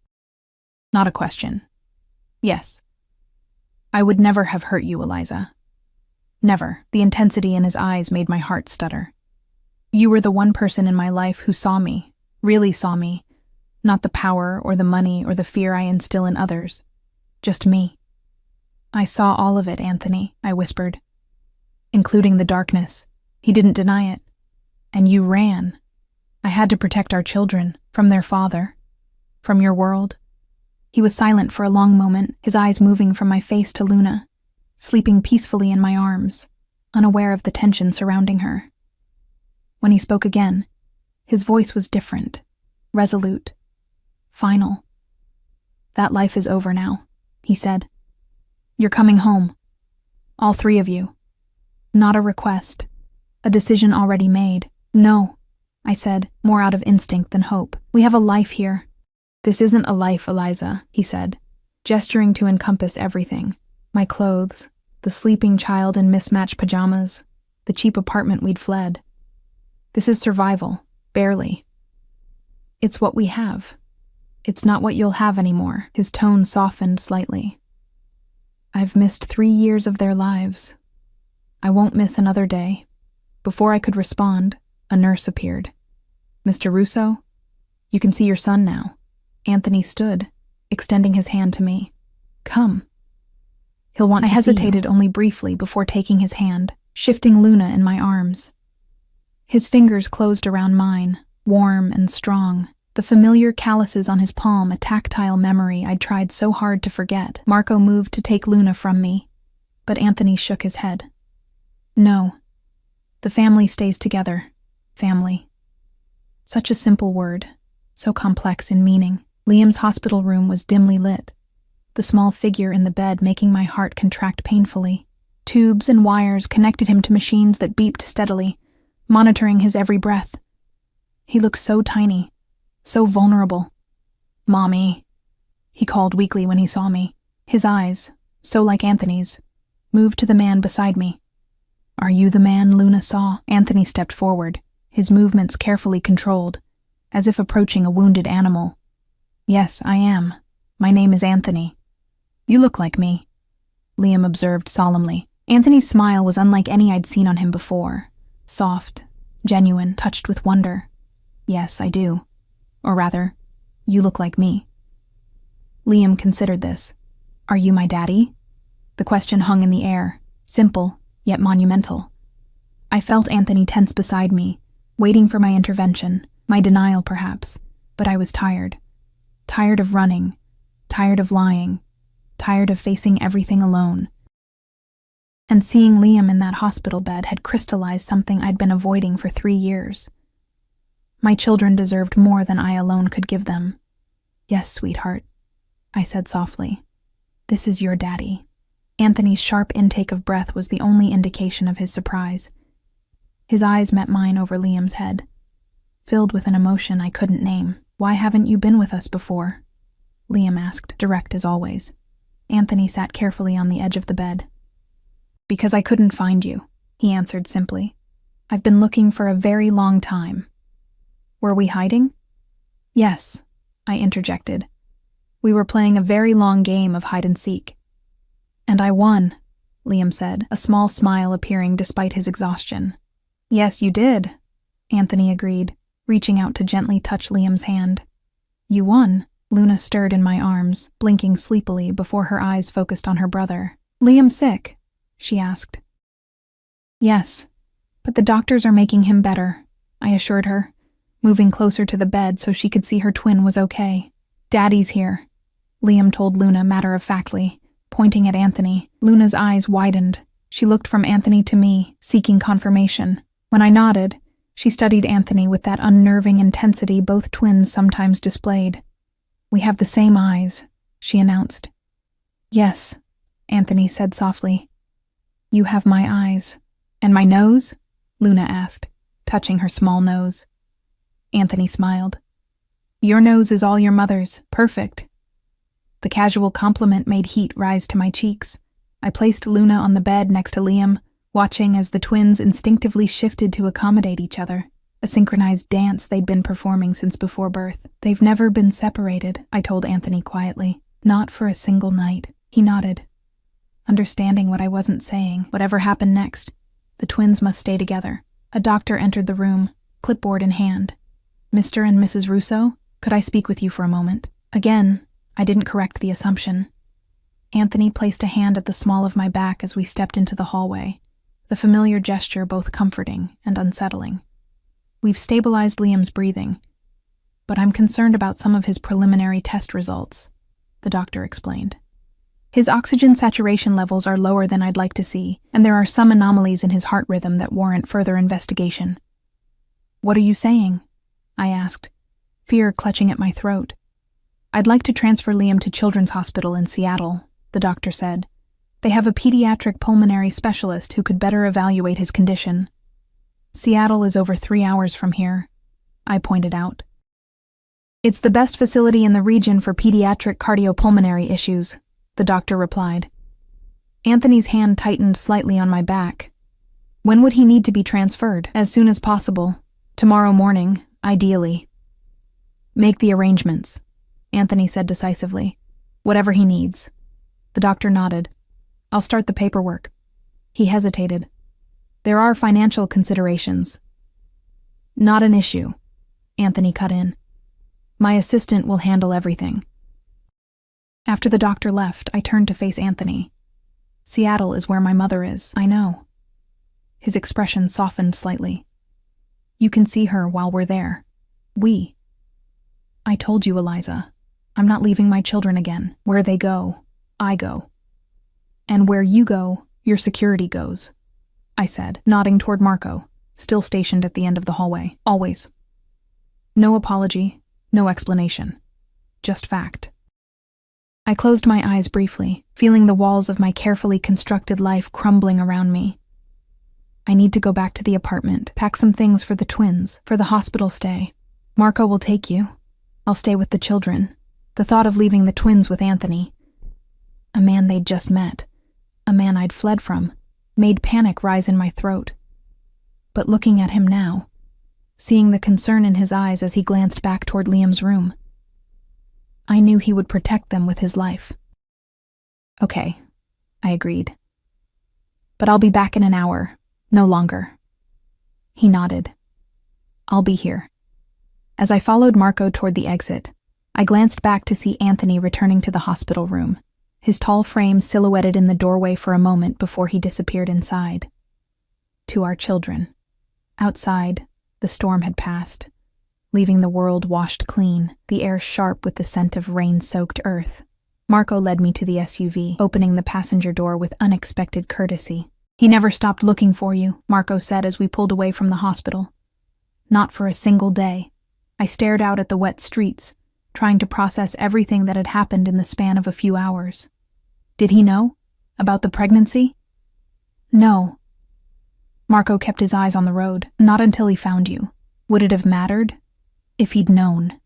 Not a question. Yes. I would never have hurt you, Eliza. Never. The intensity in his eyes made my heart stutter. You were the one person in my life who saw me, really saw me, not the power or the money or the fear I instill in others. Just me. I saw all of it, Anthony, I whispered. Including the darkness. He didn't deny it. And you ran. I had to protect our children, from their father, from your world. He was silent for a long moment, his eyes moving from my face to Luna, sleeping peacefully in my arms, unaware of the tension surrounding her. When he spoke again, his voice was different, resolute, final. That life is over now, he said. You're coming home. All three of you. Not a request. A decision already made. No, I said, more out of instinct than hope. We have a life here. This isn't a life, Eliza, he said, gesturing to encompass everything. My clothes, the sleeping child in mismatched pajamas, the cheap apartment we'd fled. This is survival, barely. It's what we have. It's not what you'll have anymore. His tone softened slightly. I've missed 3 years of their lives. I won't miss another day. Before I could respond, a nurse appeared. Mr. Russo, you can see your son now. Anthony stood, extending his hand to me. Come. He'll want to see you. I hesitated only briefly before taking his hand, shifting Luna in my arms. His fingers closed around mine, warm and strong, the familiar calluses on his palm a tactile memory I'd tried so hard to forget. Marco moved to take Luna from me, but Anthony shook his head. No. The family stays together. Family. Such a simple word, so complex in meaning. Liam's hospital room was dimly lit, the small figure in the bed making my heart contract painfully. Tubes and wires connected him to machines that beeped steadily, monitoring his every breath. He looked so tiny, so vulnerable. Mommy, he called weakly when he saw me. His eyes, so like Anthony's, moved to the man beside me. Are you the man Luna saw? Anthony stepped forward, his movements carefully controlled, as if approaching a wounded animal. Yes, I am. My name is Anthony. You look like me, Liam observed solemnly. Anthony's smile was unlike any I'd seen on him before. Soft, genuine, touched with wonder. Yes, I do. Or rather, you look like me. Liam considered this. Are you my daddy? The question hung in the air, simple, yet monumental. I felt Anthony tense beside me, waiting for my intervention, my denial perhaps, but I was tired. Tired of running, tired of lying, tired of facing everything alone. And seeing Liam in that hospital bed had crystallized something I'd been avoiding for 3 years. My children deserved more than I alone could give them. Yes, sweetheart, I said softly. This is your daddy. Anthony's sharp intake of breath was the only indication of his surprise. His eyes met mine over Liam's head, filled with an emotion I couldn't name. Why haven't you been with us before? Liam asked, direct as always. Anthony sat carefully on the edge of the bed. Because I couldn't find you, he answered simply. I've been looking for a very long time. Were we hiding? Yes, I interjected. We were playing a very long game of hide and seek. And I won, Liam said, a small smile appearing despite his exhaustion. Yes, you did, Anthony agreed, reaching out to gently touch Liam's hand. You won. Luna stirred in my arms, blinking sleepily before her eyes focused on her brother. Liam sick? She asked. Yes, but the doctors are making him better, I assured her, moving closer to the bed so she could see her twin was okay. Daddy's here, Liam told Luna matter-of-factly, pointing at Anthony. Luna's eyes widened. She looked from Anthony to me, seeking confirmation. When I nodded, she studied Anthony with that unnerving intensity both twins sometimes displayed. "We have the same eyes," she announced. "Yes," Anthony said softly. "You have my eyes." "And my nose?" Luna asked, touching her small nose. Anthony smiled. "Your nose is all your mother's, perfect." The casual compliment made heat rise to my cheeks. I placed Luna on the bed next to Liam, watching as the twins instinctively shifted to accommodate each other, a synchronized dance they'd been performing since before birth. "They've never been separated," I told Anthony quietly. "Not for a single night." He nodded, understanding what I wasn't saying. Whatever happened next, the twins must stay together. A doctor entered the room, clipboard in hand. "Mr. and Mrs. Russo, could I speak with you for a moment?" Again, I didn't correct the assumption. Anthony placed a hand at the small of my back as we stepped into the hallway, the familiar gesture both comforting and unsettling. "We've stabilized Liam's breathing, but I'm concerned about some of his preliminary test results," the doctor explained. "His oxygen saturation levels are lower than I'd like to see, and there are some anomalies in his heart rhythm that warrant further investigation." "What are you saying?" I asked, fear clutching at my throat. "I'd like to transfer Liam to Children's Hospital in Seattle," the doctor said. "They have a pediatric pulmonary specialist who could better evaluate his condition." "Seattle is over 3 hours from here," I pointed out. "It's the best facility in the region for pediatric cardiopulmonary issues," the doctor replied. Anthony's hand tightened slightly on my back. "When would he need to be transferred?" "As soon as possible. Tomorrow morning, ideally." "Make the arrangements," Anthony said decisively. "Whatever he needs." The doctor nodded. "I'll start the paperwork." He hesitated. "There are financial considerations." "Not an issue," Anthony cut in. "My assistant will handle everything." After the doctor left, I turned to face Anthony. "Seattle is where my mother is, I know." His expression softened slightly. "You can see her while we're there. We." "I told you, Eliza. I'm not leaving my children again. Where they go, I go. And where you go, your security goes," I said, nodding toward Marco, still stationed at the end of the hallway. "Always." No apology, no explanation. Just fact. I closed my eyes briefly, feeling the walls of my carefully constructed life crumbling around me. I need to go back to the apartment, pack some things for the twins, for the hospital stay. Marco will take you. I'll stay with the children. The thought of leaving the twins with Anthony, a man they'd just met, a man I'd fled from, made panic rise in my throat. But looking at him now, seeing the concern in his eyes as he glanced back toward Liam's room, I knew he would protect them with his life. "Okay," I agreed. "But I'll be back in an hour, no longer." He nodded. "I'll be here." As I followed Marco toward the exit, I glanced back to see Anthony returning to the hospital room, his tall frame silhouetted in the doorway for a moment before he disappeared inside. To our children. Outside, the storm had passed, leaving the world washed clean, the air sharp with the scent of rain-soaked earth. Marco led me to the SUV, opening the passenger door with unexpected courtesy. "He never stopped looking for you," Marco said as we pulled away from the hospital. Not for a single day. I stared out at the wet streets, trying to process everything that had happened in the span of a few hours. Did he know? About the pregnancy? No. Marco kept his eyes on the road, not until he found you. Would it have mattered? If he'd known.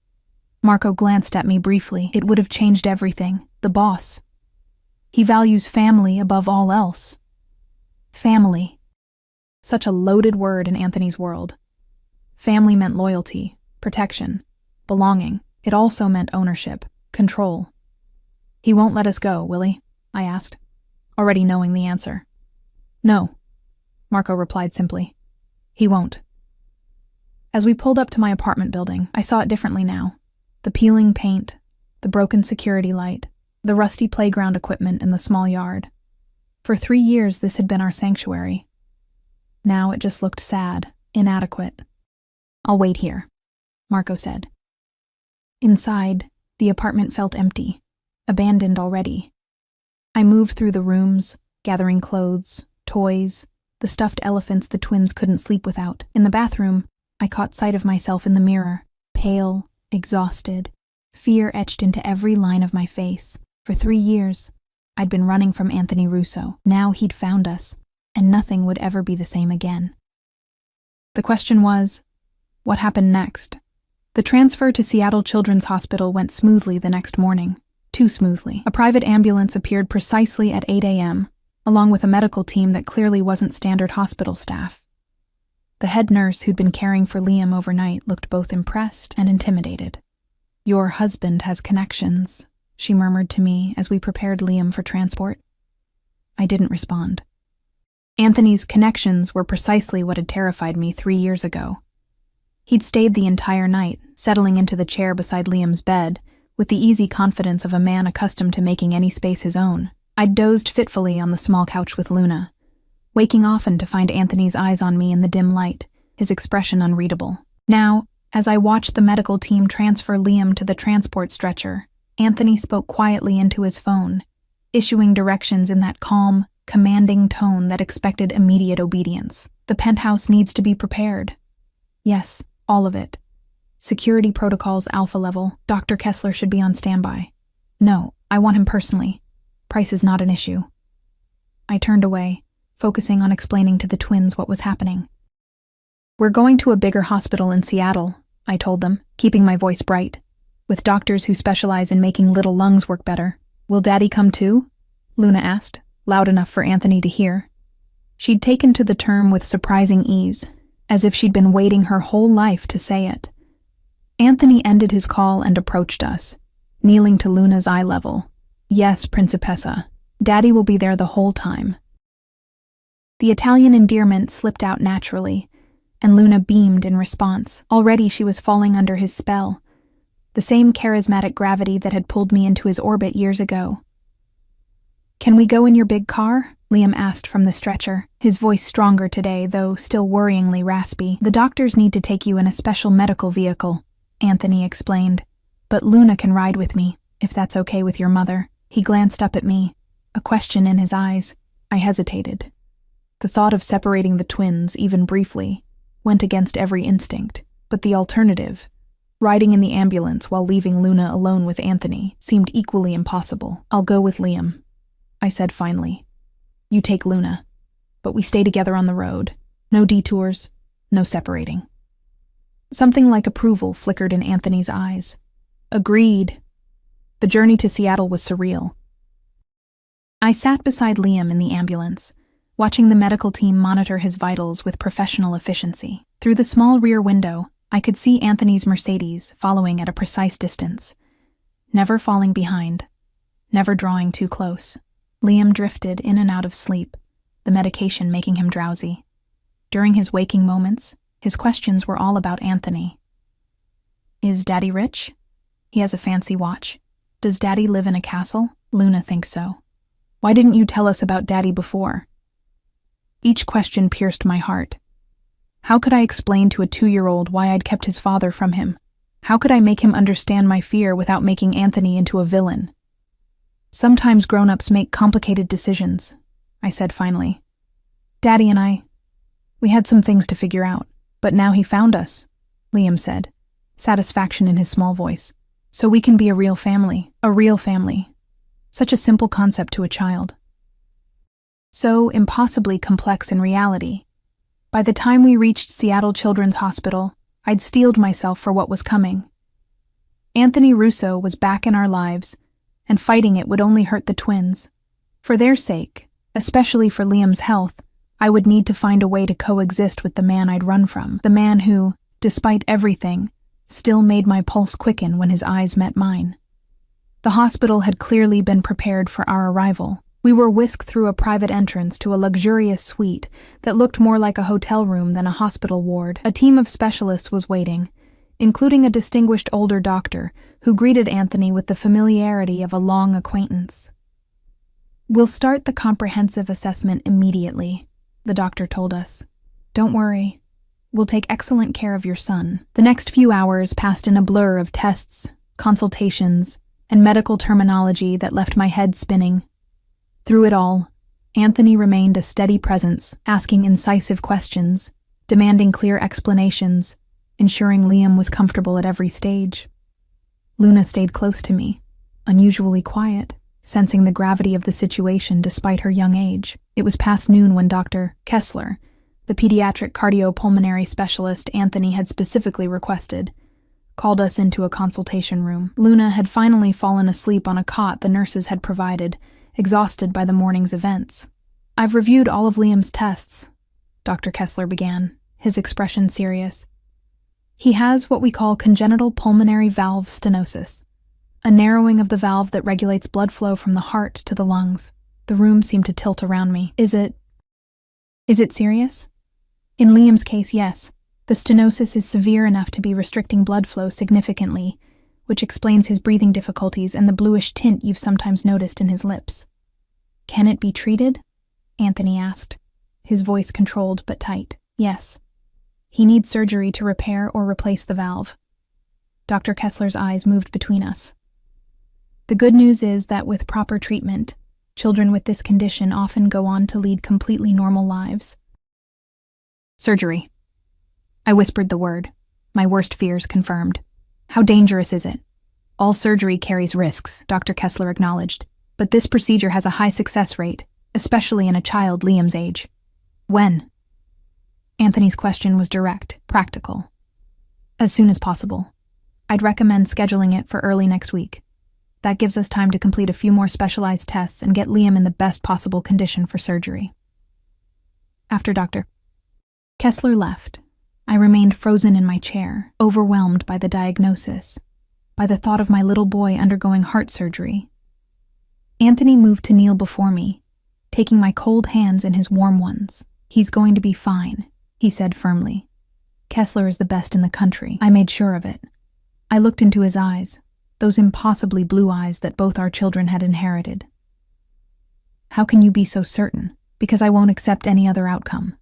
Marco glanced at me briefly. It would have changed everything. The boss. He values family above all else. Family. Such a loaded word in Anthony's world. Family meant loyalty, protection, belonging. It also meant ownership, control. "He won't let us go, will he?" I asked, already knowing the answer. "No," Marco replied simply. "He won't." As we pulled up to my apartment building, I saw it differently now. The peeling paint, the broken security light, the rusty playground equipment in the small yard. For 3 years, this had been our sanctuary. Now it just looked sad, inadequate. "I'll wait here," Marco said. Inside, the apartment felt empty, abandoned already. I moved through the rooms, gathering clothes, toys, the stuffed elephants the twins couldn't sleep without. In the bathroom, I caught sight of myself in the mirror, pale, exhausted, fear etched into every line of my face. For 3 years, I'd been running from Anthony Russo. Now he'd found us, and nothing would ever be the same again. The question was, what happened next? The transfer to Seattle Children's Hospital went smoothly the next morning. Too smoothly. A private ambulance appeared precisely at 8 a.m., along with a medical team that clearly wasn't standard hospital staff. The head nurse who'd been caring for Liam overnight looked both impressed and intimidated. "Your husband has connections," she murmured to me as we prepared Liam for transport. I didn't respond. Anthony's connections were precisely what had terrified me 3 years ago. He'd stayed the entire night, settling into the chair beside Liam's bed, with the easy confidence of a man accustomed to making any space his own. I'd dozed fitfully on the small couch with Luna, waking often to find Anthony's eyes on me in the dim light, his expression unreadable. Now, as I watched the medical team transfer Liam to the transport stretcher, Anthony spoke quietly into his phone, issuing directions in that calm, commanding tone that expected immediate obedience. "The penthouse needs to be prepared." "Yes, all of it. Security protocols alpha level. Dr. Kessler should be on standby." "No, I want him personally. Price is not an issue." I turned away, focusing on explaining to the twins what was happening. "We're going to a bigger hospital in Seattle," I told them, keeping my voice bright, "with doctors who specialize in making little lungs work better." "Will Daddy come too?" Luna asked, loud enough for Anthony to hear. She'd taken to the term with surprising ease, as if she'd been waiting her whole life to say it. Anthony ended his call and approached us, kneeling to Luna's eye level. "Yes, Principessa. Daddy will be there the whole time." The Italian endearment slipped out naturally, and Luna beamed in response. Already she was falling under his spell, the same charismatic gravity that had pulled me into his orbit years ago. "Can we go in your big car?" Liam asked from the stretcher, his voice stronger today, though still worryingly raspy. "The doctors need to take you in a special medical vehicle," Anthony explained. "But Luna can ride with me, if that's okay with your mother." He glanced up at me, a question in his eyes. I hesitated. The thought of separating the twins, even briefly, went against every instinct, but the alternative, riding in the ambulance while leaving Luna alone with Anthony, seemed equally impossible. "I'll go with Liam," I said finally. "You take Luna, but we stay together on the road. No detours, no separating." Something like approval flickered in Anthony's eyes. "Agreed." The journey to Seattle was surreal. I sat beside Liam in the ambulance, watching the medical team monitor his vitals with professional efficiency. Through the small rear window, I could see Anthony's Mercedes following at a precise distance, never falling behind, never drawing too close. Liam drifted in and out of sleep, the medication making him drowsy. During his waking moments, his questions were all about Anthony. "Is Daddy rich? He has a fancy watch. Does Daddy live in a castle? Luna thinks so. Why didn't you tell us about Daddy before?" Each question pierced my heart. How could I explain to a 2-year-old why I'd kept his father from him? How could I make him understand my fear without making Anthony into a villain? "Sometimes grown-ups make complicated decisions," I said finally. "Daddy and I, we had some things to figure out, but now he found us," Liam said, satisfaction in his small voice. "So we can be a real family. A real family. Such a simple concept to a child. So impossibly complex in reality. By the time we reached Seattle Children's Hospital, I'd steeled myself for what was coming. Anthony Russo was back in our lives, and fighting it would only hurt the twins. For their sake, especially for Liam's health, I would need to find a way to coexist with the man I'd run from, the man who, despite everything, still made my pulse quicken when his eyes met mine. The hospital had clearly been prepared for our arrival. We were whisked through a private entrance to a luxurious suite that looked more like a hotel room than a hospital ward. A team of specialists was waiting, including a distinguished older doctor who greeted Anthony with the familiarity of a long acquaintance. "We'll start the comprehensive assessment immediately," the doctor told us. "Don't worry. We'll take excellent care of your son." The next few hours passed in a blur of tests, consultations, and medical terminology that left my head spinning. Through it all, Anthony remained a steady presence, asking incisive questions, demanding clear explanations, ensuring Liam was comfortable at every stage. Luna stayed close to me, unusually quiet, sensing the gravity of the situation despite her young age. It was past noon when Dr. Kessler, the pediatric cardiopulmonary specialist Anthony had specifically requested, called us into a consultation room. Luna had finally fallen asleep on a cot the nurses had provided, exhausted by the morning's events. "I've reviewed all of Liam's tests," Dr. Kessler began, his expression serious. "He has what we call congenital pulmonary valve stenosis, a narrowing of the valve that regulates blood flow from the heart to the lungs." The room seemed to tilt around me. Is it serious?" "In Liam's case, yes. The stenosis is severe enough to be restricting blood flow significantly, which explains his breathing difficulties and the bluish tint you've sometimes noticed in his lips." "Can it be treated?" Anthony asked, his voice controlled but tight. "Yes. He needs surgery to repair or replace the valve." Dr. Kessler's eyes moved between us. "The good news is that with proper treatment, children with this condition often go on to lead completely normal lives." "Surgery." I whispered the word, my worst fears confirmed. "How dangerous is it?" "All surgery carries risks," Dr. Kessler acknowledged, "but this procedure has a high success rate, especially in a child Liam's age." "When?" Anthony's question was direct, practical. "As soon as possible. I'd recommend scheduling it for early next week. That gives us time to complete a few more specialized tests and get Liam in the best possible condition for surgery." After Dr. Kessler left, I remained frozen in my chair, overwhelmed by the diagnosis, by the thought of my little boy undergoing heart surgery. Anthony moved to kneel before me, taking my cold hands in his warm ones. "He's going to be fine," he said firmly. "Kessler is the best in the country. I made sure of it." I looked into his eyes, those impossibly blue eyes that both our children had inherited. "How can you be so certain?" "Because I won't accept any other outcome."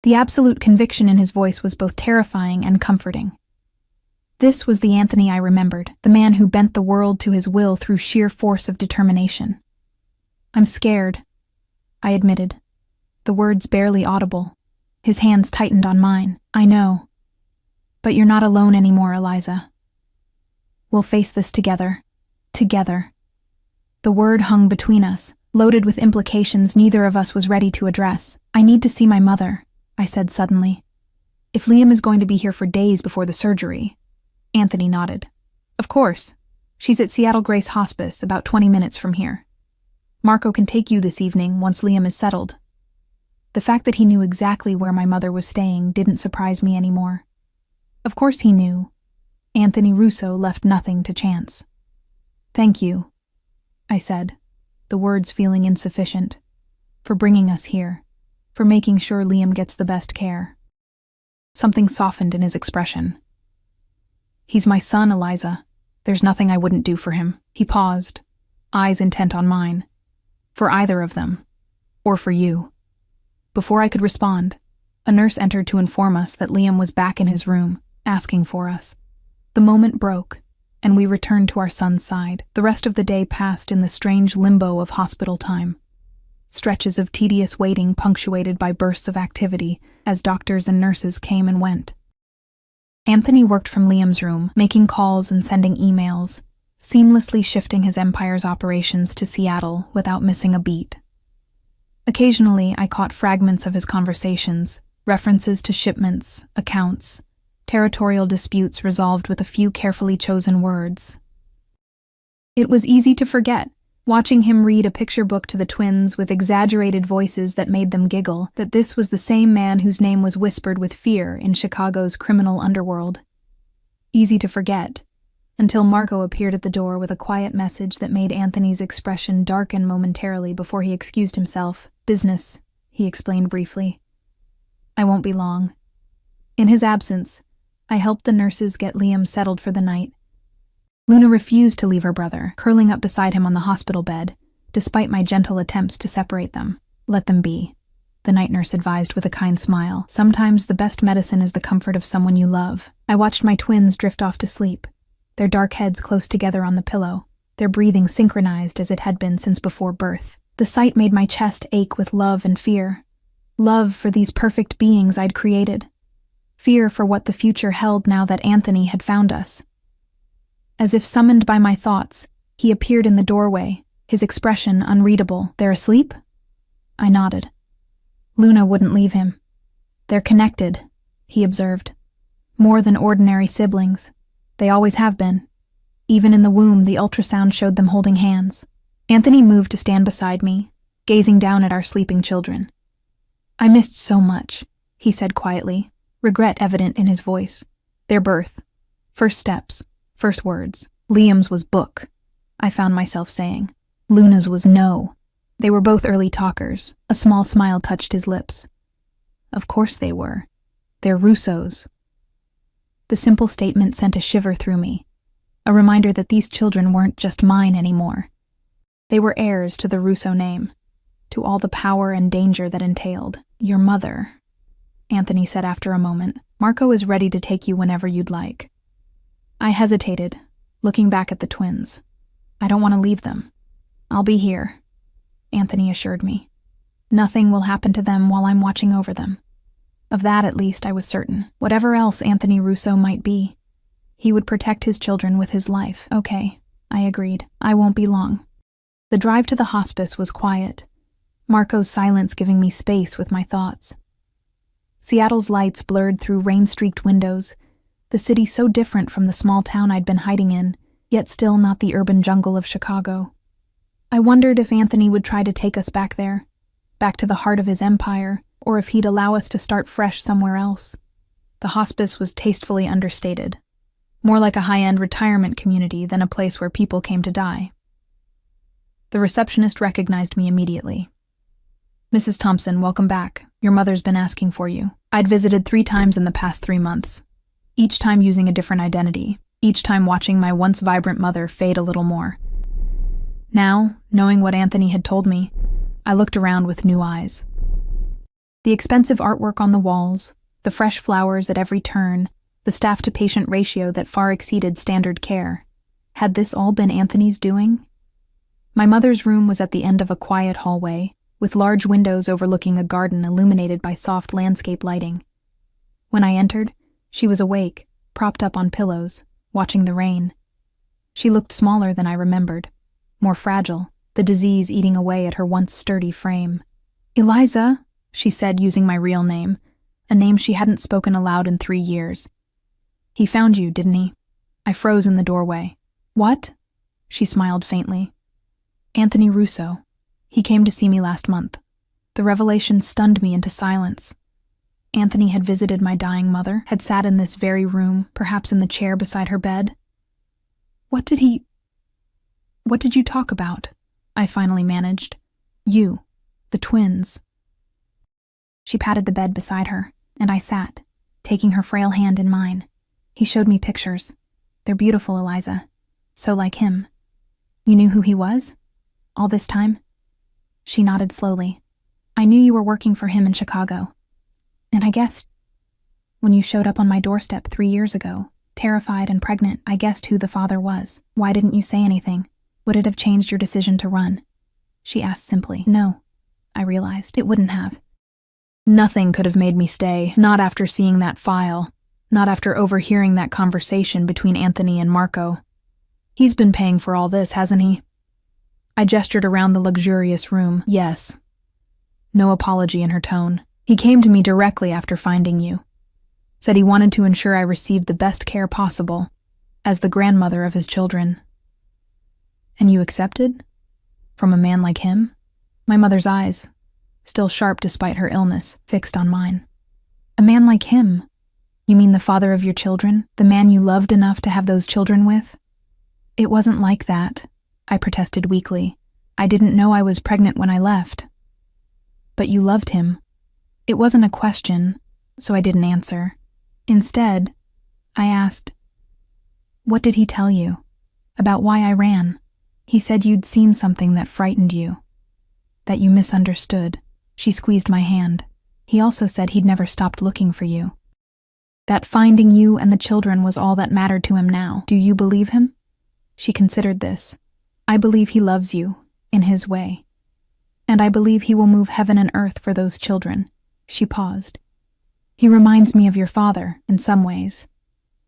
The absolute conviction in his voice was both terrifying and comforting. This was the Anthony I remembered, the man who bent the world to his will through sheer force of determination. "I'm scared," I admitted, the words barely audible. His hands tightened on mine. "I know. But you're not alone anymore, Eliza. We'll face this together. Together." The word hung between us, loaded with implications neither of us was ready to address. "I need to see my mother," I said suddenly. "If Liam is going to be here for days before the surgery." Anthony nodded. "Of course. She's at Seattle Grace Hospice, about 20 minutes from here. Marco can take you this evening once Liam is settled." The fact that he knew exactly where my mother was staying didn't surprise me anymore. Of course he knew. Anthony Russo left nothing to chance. "Thank you," I said, the words feeling insufficient, "for bringing us here, for making sure Liam gets the best care." Something softened in his expression. "He's my son, Eliza. There's nothing I wouldn't do for him." He paused, eyes intent on mine. "For either of them. Or for you." Before I could respond, a nurse entered to inform us that Liam was back in his room, asking for us. The moment broke, and we returned to our son's side. The rest of the day passed in the strange limbo of hospital time. Stretches of tedious waiting punctuated by bursts of activity as doctors and nurses came and went. Anthony worked from Liam's room, making calls and sending emails, seamlessly shifting his empire's operations to Seattle without missing a beat. Occasionally, I caught fragments of his conversations, references to shipments, accounts, territorial disputes resolved with a few carefully chosen words. It was easy to forget, watching him read a picture book to the twins with exaggerated voices that made them giggle, that this was the same man whose name was whispered with fear in Chicago's criminal underworld. Easy to forget, until Marco appeared at the door with a quiet message that made Anthony's expression darken momentarily before he excused himself. "Business," he explained briefly. "I won't be long." In his absence, I helped the nurses get Liam settled for the night. Luna refused to leave her brother, curling up beside him on the hospital bed, despite my gentle attempts to separate them. "Let them be," the night nurse advised with a kind smile. "Sometimes the best medicine is the comfort of someone you love." I watched my twins drift off to sleep, their dark heads close together on the pillow, their breathing synchronized as it had been since before birth. The sight made my chest ache with love and fear. Love for these perfect beings I'd created. Fear for what the future held now that Anthony had found us. As if summoned by my thoughts, he appeared in the doorway, his expression unreadable. "They're asleep?" I nodded. Luna wouldn't leave him. "They're connected," he observed. "More than ordinary siblings. They always have been. Even in the womb, the ultrasound showed them holding hands." Anthony moved to stand beside me, gazing down at our sleeping children. "I missed so much," he said quietly, regret evident in his voice. "Their birth. First steps. First words. Liam's was book," I found myself saying. Luna's was no. They were both early talkers. A small smile touched his lips. Of course they were. They're Russo's. The simple statement sent a shiver through me, a reminder that these children weren't just mine anymore. They were heirs to the Russo name, to all the power and danger that entailed. "Your mother," Anthony said after a moment. "Marco is ready to take you whenever you'd like." I hesitated, looking back at the twins. "I don't want to leave them. I'll be here," Anthony assured me. "Nothing will happen to them while I'm watching over them." Of that, at least, I was certain. Whatever else Anthony Russo might be, he would protect his children with his life. "Okay," I agreed. "I won't be long." The drive to the hospice was quiet, Marco's silence giving me space with my thoughts. Seattle's lights blurred through rain-streaked windows, the city so different from the small town I'd been hiding in, yet still not the urban jungle of Chicago. I wondered if Anthony would try to take us back there, back to the heart of his empire, or if he'd allow us to start fresh somewhere else. The hospice was tastefully understated, more like a high-end retirement community than a place where people came to die. The receptionist recognized me immediately. "Mrs. Thompson, welcome back. Your mother's been asking for you." I'd visited 3 times in the past 3 months, each time using a different identity, each time watching my once vibrant mother fade a little more. Now, knowing what Anthony had told me, I looked around with new eyes. The expensive artwork on the walls, the fresh flowers at every turn, the staff-to-patient ratio that far exceeded standard care. Had this all been Anthony's doing? My mother's room was at the end of a quiet hallway, with large windows overlooking a garden illuminated by soft landscape lighting. When I entered, she was awake, propped up on pillows, watching the rain. She looked smaller than I remembered, more fragile, the disease eating away at her once sturdy frame. "Eliza," she said, using my real name, a name she hadn't spoken aloud in 3 years. "He found you, didn't he?" I froze in the doorway. "What?" She smiled faintly. "Anthony Russo. He came to see me last month." The revelation stunned me into silence. Anthony had visited my dying mother, had sat in this very room, perhaps in the chair beside her bed. What did you talk about?" I finally managed. "You. The twins." She patted the bed beside her, and I sat, taking her frail hand in mine. "He showed me pictures. They're beautiful, Eliza. So like him. You knew who he was? All this time?" She nodded slowly. "I knew you were working for him in Chicago. And I guessed, when you showed up on my doorstep 3 years ago, terrified and pregnant, I guessed who the father was. Why didn't you say anything? Would it have changed your decision to run?" She asked simply. "No," I realized. It wouldn't have. Nothing could have made me stay, not after seeing that file, not after overhearing that conversation between Anthony and Marco. "He's been paying for all this, hasn't he?" I gestured around the luxurious room. "Yes." No apology in her tone. "He came to me directly after finding you. Said he wanted to ensure I received the best care possible, as the grandmother of his children." "And you accepted? From a man like him?" My mother's eyes, still sharp despite her illness, fixed on mine. "A man like him? You mean the father of your children? The man you loved enough to have those children with?" "It wasn't like that," I protested weakly. "I didn't know I was pregnant when I left." "But you loved him." It wasn't a question, so I didn't answer. Instead, I asked, "What did he tell you? About why I ran?" "He said you'd seen something that frightened you. That you misunderstood." She squeezed my hand. "He also said he'd never stopped looking for you. That finding you and the children was all that mattered to him now. Do you believe him?" She considered this. "I believe he loves you, in his way. And I believe he will move heaven and earth for those children." She paused. "He reminds me of your father, in some ways."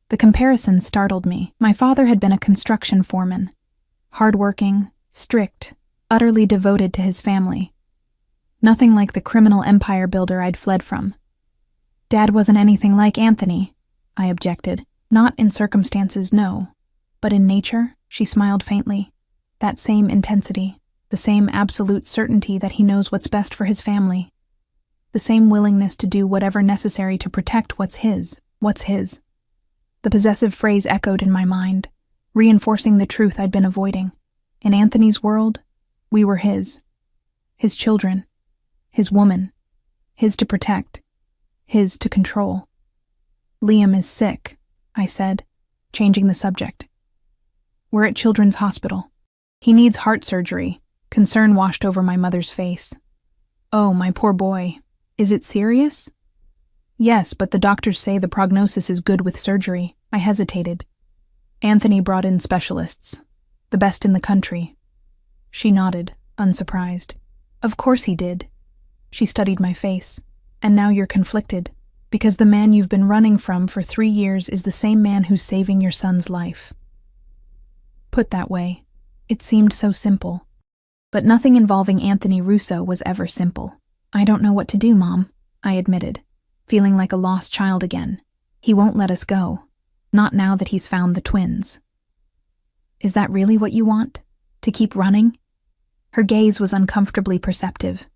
The comparison startled me. My father had been a construction foreman. Hard-working, strict, utterly devoted to his family. Nothing like the criminal empire builder I'd fled from. "Dad wasn't anything like Anthony," I objected. "Not in circumstances, no. But in nature," she smiled faintly. "That same intensity, the same absolute certainty that he knows what's best for his family. The same willingness to do whatever necessary to protect what's his. The possessive phrase echoed in my mind, reinforcing the truth I'd been avoiding. In Anthony's world, we were his. His children. His woman. His to protect. His to control. "Liam is sick," I said, changing the subject. "We're at Children's Hospital. He needs heart surgery." Concern washed over my mother's face. "Oh, my poor boy. Is it serious?" "Yes, but the doctors say the prognosis is good with surgery." I hesitated. "Anthony brought in specialists. The best in the country." She nodded, unsurprised. "Of course he did." She studied my face. "And now you're conflicted, because the man you've been running from for 3 years is the same man who's saving your son's life." Put that way, it seemed so simple. But nothing involving Anthony Russo was ever simple. "I don't know what to do, Mom," I admitted, feeling like a lost child again. "He won't let us go. Not now that he's found the twins." "Is that really what you want? To keep running?" Her gaze was uncomfortably perceptive.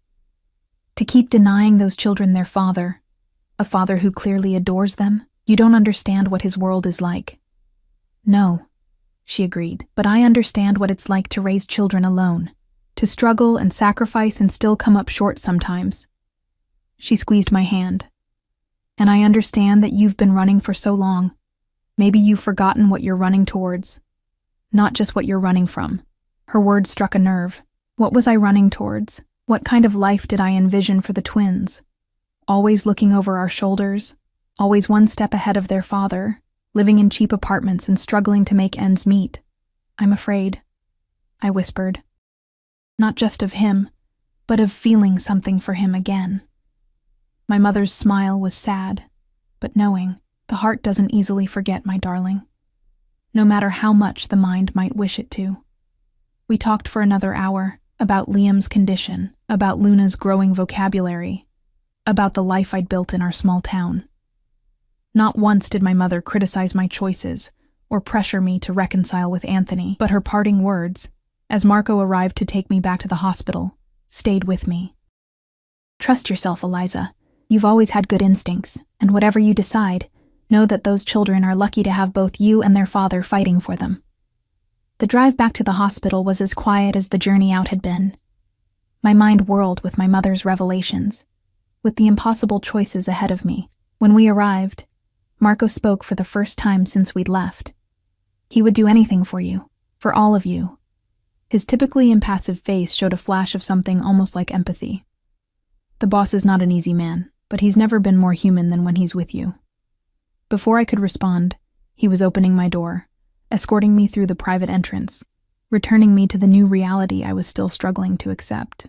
"To keep denying those children their father, a father who clearly adores them? You don't understand what his world is like." "No," she agreed, "but I understand what it's like to raise children alone, to struggle and sacrifice and still come up short sometimes." She squeezed my hand. "And I understand that you've been running for so long. Maybe you've forgotten what you're running towards. Not just what you're running from." Her words struck a nerve. What was I running towards? What kind of life did I envision for the twins? Always looking over our shoulders, always one step ahead of their father, living in cheap apartments and struggling to make ends meet. "I'm afraid," I whispered. "Not just of him, but of feeling something for him again." My mother's smile was sad, but knowing. The heart doesn't easily forget, my darling, no matter how much the mind might wish it to. We talked for another hour, about Liam's condition, about Luna's growing vocabulary, about the life I'd built in our small town. Not once did my mother criticize my choices or pressure me to reconcile with Anthony, but her parting words, as Marco arrived to take me back to the hospital, stayed with me. "Trust yourself, Eliza. You've always had good instincts, and whatever you decide, know that those children are lucky to have both you and their father fighting for them." The drive back to the hospital was as quiet as the journey out had been. My mind whirled with my mother's revelations, with the impossible choices ahead of me. When we arrived, Marco spoke for the first time since we'd left. He would do anything for you, for all of you. His typically impassive face showed a flash of something almost like empathy. The boss is not an easy man, but he's never been more human than when he's with you. Before I could respond, he was opening my door, escorting me through the private entrance, returning me to the new reality I was still struggling to accept.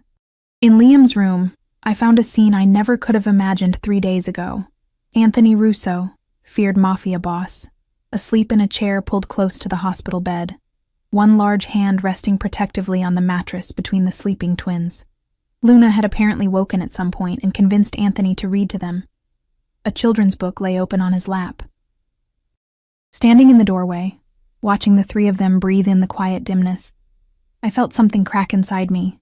In Liam's room, I found a scene I never could have imagined 3 days ago. Anthony Russo, feared Mafia boss, asleep in a chair pulled close to the hospital bed, one large hand resting protectively on the mattress between the sleeping twins. Luna had apparently woken at some point and convinced Anthony to read to them. A children's book lay open on his lap. Standing in the doorway, watching the 3 of them breathe in the quiet dimness, I felt something crack inside me,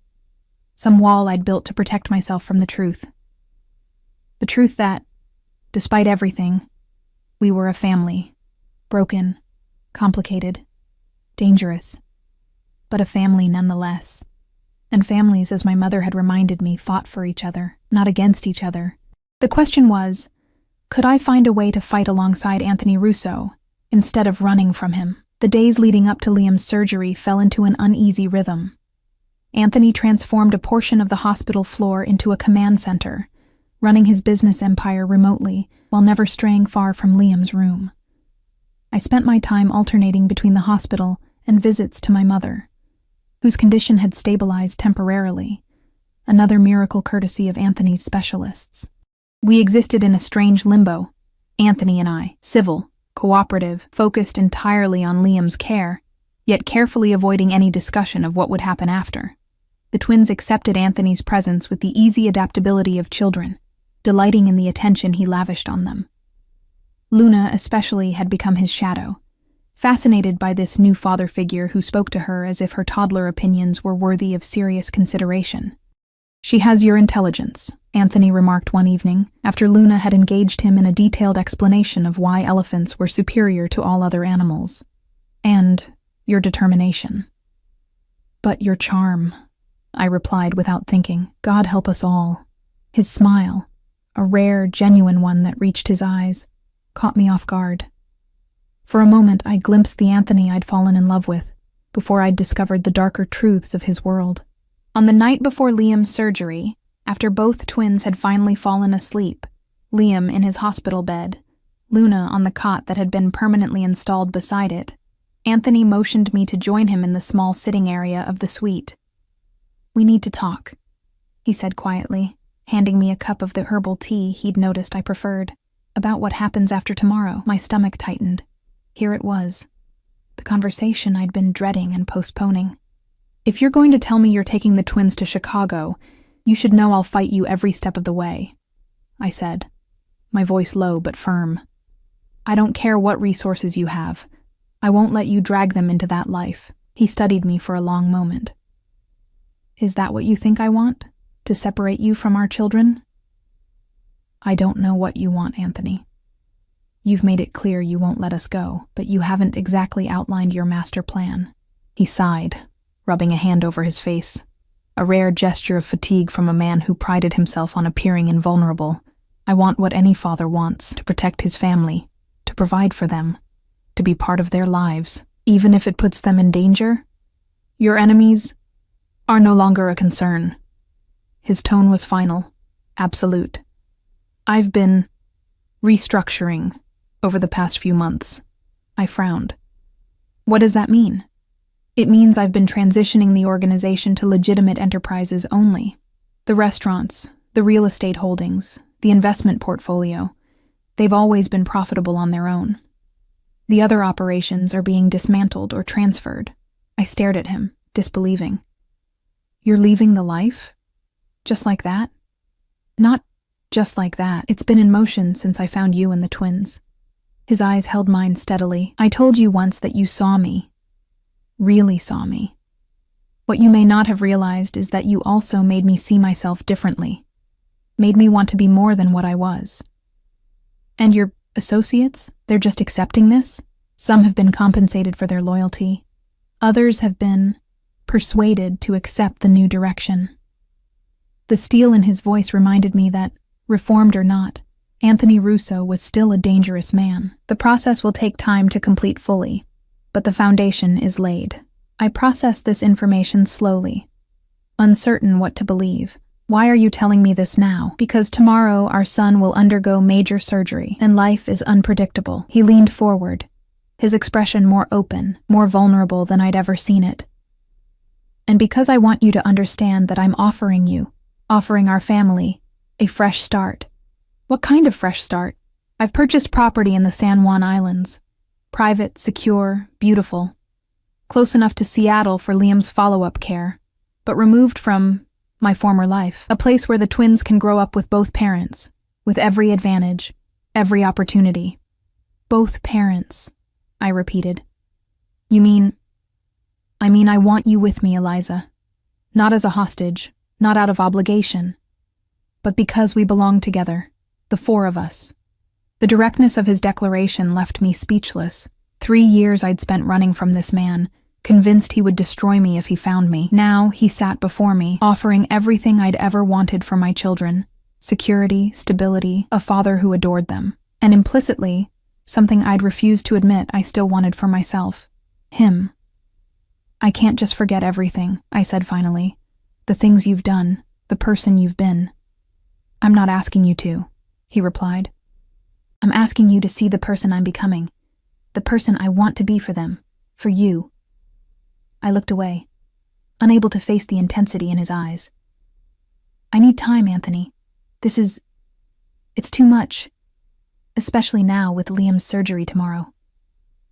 some wall I'd built to protect myself from the truth. The truth that, despite everything, we were a family, broken, complicated, dangerous, but a family nonetheless. And families, as my mother had reminded me, fought for each other, not against each other. The question was, could I find a way to fight alongside Anthony Russo, instead of running from him? The days leading up to Liam's surgery fell into an uneasy rhythm. Anthony transformed a portion of the hospital floor into a command center, running his business empire remotely while never straying far from Liam's room. I spent my time alternating between the hospital and visits to my mother, whose condition had stabilized temporarily, another miracle courtesy of Anthony's specialists. We existed in a strange limbo, Anthony and I, civil, cooperative, focused entirely on Liam's care, yet carefully avoiding any discussion of what would happen after. The twins accepted Anthony's presence with the easy adaptability of children, delighting in the attention he lavished on them. Luna, especially, had become his shadow, fascinated by this new father figure who spoke to her as if her toddler opinions were worthy of serious consideration. "She has your intelligence," Anthony remarked one evening, after Luna had engaged him in a detailed explanation of why elephants were superior to all other animals. "And your determination." "But your charm," I replied without thinking. "God help us all." His smile, a rare, genuine one that reached his eyes, caught me off guard. For a moment, I glimpsed the Anthony I'd fallen in love with, before I'd discovered the darker truths of his world. On the night before Liam's surgery, after both twins had finally fallen asleep, Liam in his hospital bed, Luna on the cot that had been permanently installed beside it, Anthony motioned me to join him in the small sitting area of the suite. "We need to talk," he said quietly, handing me a cup of the herbal tea he'd noticed I preferred. "About what happens after tomorrow." My stomach tightened. Here it was, the conversation I'd been dreading and postponing. "If you're going to tell me you're taking the twins to Chicago, you should know I'll fight you every step of the way," I said, my voice low but firm. "I don't care what resources you have. I won't let you drag them into that life." He studied me for a long moment. "Is that what you think I want? To separate you from our children?" "I don't know what you want, Anthony. You've made it clear you won't let us go, but you haven't exactly outlined your master plan." He sighed, rubbing a hand over his face, a rare gesture of fatigue from a man who prided himself on appearing invulnerable. "I want what any father wants, to protect his family, to provide for them, to be part of their lives, even if it puts them in danger. Your enemies are no longer a concern." His tone was final, absolute. "I've been restructuring over the past few months." I frowned. "What does that mean?" "It means I've been transitioning the organization to legitimate enterprises only. The restaurants, the real estate holdings, the investment portfolio, they've always been profitable on their own. The other operations are being dismantled or transferred." I stared at him, disbelieving. "You're leaving the life? Just like that?" "Not just like that. It's been in motion since I found you and the twins." His eyes held mine steadily. "I told you once that you saw me. Really saw me. What you may not have realized is that you also made me see myself differently. Made me want to be more than what I was. And your associates, they're just accepting this? Some have been compensated for their loyalty. Others have been persuaded to accept the new direction." The steel in his voice reminded me that, reformed or not, Anthony Russo was still a dangerous man. "The process will take time to complete fully, but the foundation is laid." I processed this information slowly, uncertain what to believe. "Why are you telling me this now?" "Because tomorrow our son will undergo major surgery, and life is unpredictable." He leaned forward, his expression more open, more vulnerable than I'd ever seen it. "And because I want you to understand that I'm offering our family, a fresh start." "What kind of fresh start?" "I've purchased property in the San Juan Islands. Private, secure, beautiful. Close enough to Seattle for Liam's follow-up care, but removed from my former life. A place where the twins can grow up with both parents, with every advantage, every opportunity." "Both parents," I repeated. I mean I want you with me, Eliza. Not as a hostage, not out of obligation, but because we belong together, the four of us." The directness of his declaration left me speechless. 3 years I'd spent running from this man, convinced he would destroy me if he found me. Now he sat before me, offering everything I'd ever wanted for my children: security, stability, a father who adored them. And implicitly, something I'd refused to admit I still wanted for myself: him. "I can't just forget everything," I said finally. "The things you've done, the person you've been." "I'm not asking you to," he replied. "I'm asking you to see the person I'm becoming, the person I want to be for them, for you." I looked away, unable to face the intensity in his eyes. I need time, Anthony. It's too much, especially now with Liam's surgery tomorrow.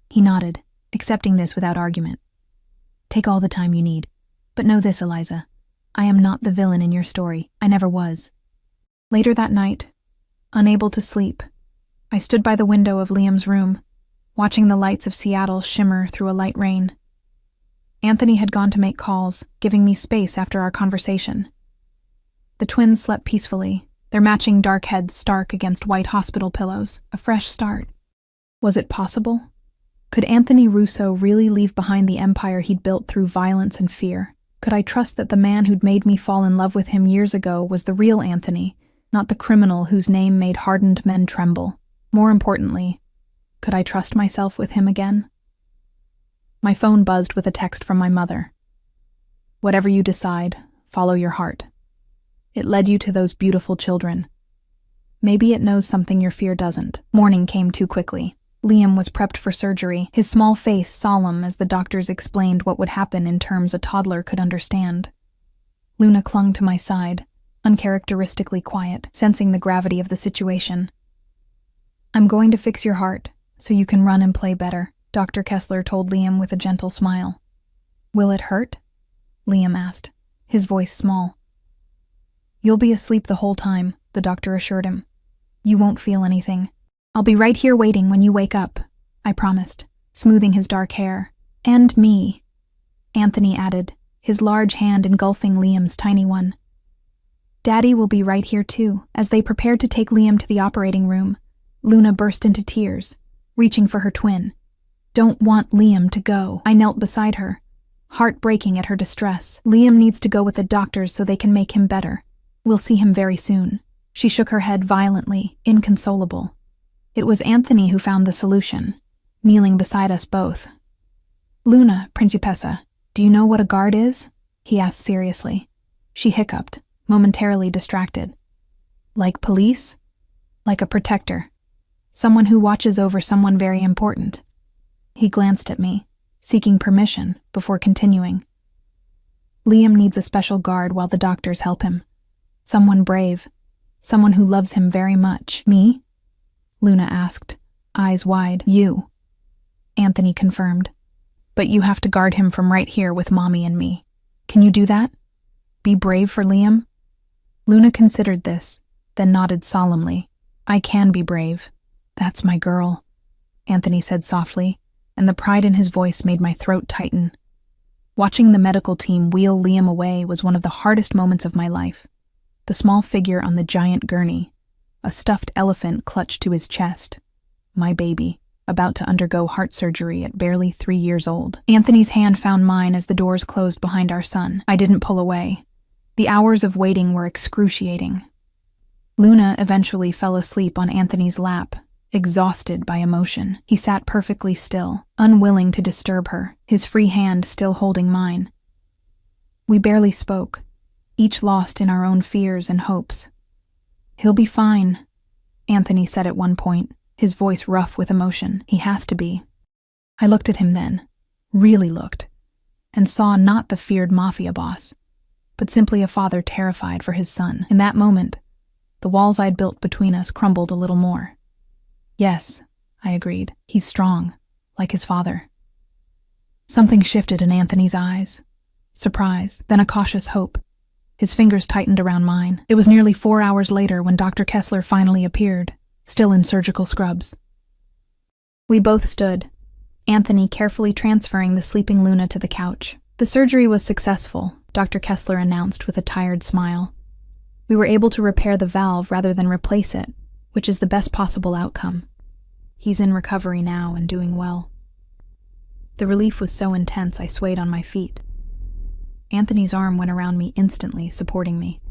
He nodded, accepting this without argument. Take all the time you need. But know this, Eliza. I am not the villain in your story. I never was. Later that night, unable to sleep, I stood by the window of Liam's room, watching the lights of Seattle shimmer through a light rain. Anthony had gone to make calls, giving me space after our conversation. The twins slept peacefully, their matching dark heads stark against white hospital pillows, a fresh start. Was it possible? Could Anthony Russo really leave behind the empire he'd built through violence and fear? Could I trust that the man who'd made me fall in love with him years ago was the real Anthony, not the criminal whose name made hardened men tremble? More importantly, could I trust myself with him again? My phone buzzed with a text from my mother. Whatever you decide, follow your heart. It led you to those beautiful children. Maybe it knows something your fear doesn't. Morning came too quickly. Liam was prepped for surgery, his small face solemn as the doctors explained what would happen in terms a toddler could understand. Luna clung to my side, uncharacteristically quiet, sensing the gravity of the situation. I'm going to fix your heart, so you can run and play better, Dr. Kessler told Liam with a gentle smile. Will it hurt? Liam asked, his voice small. You'll be asleep the whole time, the doctor assured him. You won't feel anything. I'll be right here waiting when you wake up, I promised, smoothing his dark hair. And me, Anthony added, his large hand engulfing Liam's tiny one. Daddy will be right here too. As they prepared to take Liam to the operating room, Luna burst into tears, reaching for her twin. Don't want Liam to go. I knelt beside her, heartbreaking at her distress. Liam needs to go with the doctors so they can make him better. We'll see him very soon. She shook her head violently, inconsolable. It was Anthony who found the solution, kneeling beside us both. Luna, Principessa, do you know what a guard is? He asked seriously. She hiccuped, momentarily distracted. Like police? Like a protector. Someone who watches over someone very important. He glanced at me, seeking permission before continuing. Liam needs a special guard while the doctors help him. Someone brave. Someone who loves him very much. Me? Luna asked, eyes wide. You. Anthony confirmed. But you have to guard him from right here with Mommy and me. Can you do that? Be brave for Liam? Luna considered this, then nodded solemnly. I can be brave. That's my girl, Anthony said softly, and the pride in his voice made my throat tighten. Watching the medical team wheel Liam away was one of the hardest moments of my life. The small figure on the giant gurney, a stuffed elephant clutched to his chest. My baby, about to undergo heart surgery at barely 3 years old. Anthony's hand found mine as the doors closed behind our son. I didn't pull away. The hours of waiting were excruciating. Luna eventually fell asleep on Anthony's lap, exhausted by emotion. He sat perfectly still, unwilling to disturb her, his free hand still holding mine. We barely spoke, each lost in our own fears and hopes. He'll be fine, Anthony said at one point, his voice rough with emotion. He has to be. I looked at him then, really looked, and saw not the feared Mafia boss, but simply a father terrified for his son. In that moment, the walls I'd built between us crumbled a little more. Yes, I agreed. He's strong, like his father. Something shifted in Anthony's eyes. Surprise, then a cautious hope. His fingers tightened around mine. It was nearly 4 hours later when Dr. Kessler finally appeared, still in surgical scrubs. We both stood, Anthony carefully transferring the sleeping Luna to the couch. The surgery was successful, Dr. Kessler announced with a tired smile. We were able to repair the valve rather than replace it, which is the best possible outcome. He's in recovery now and doing well. The relief was so intense I swayed on my feet. Anthony's arm went around me instantly, supporting me.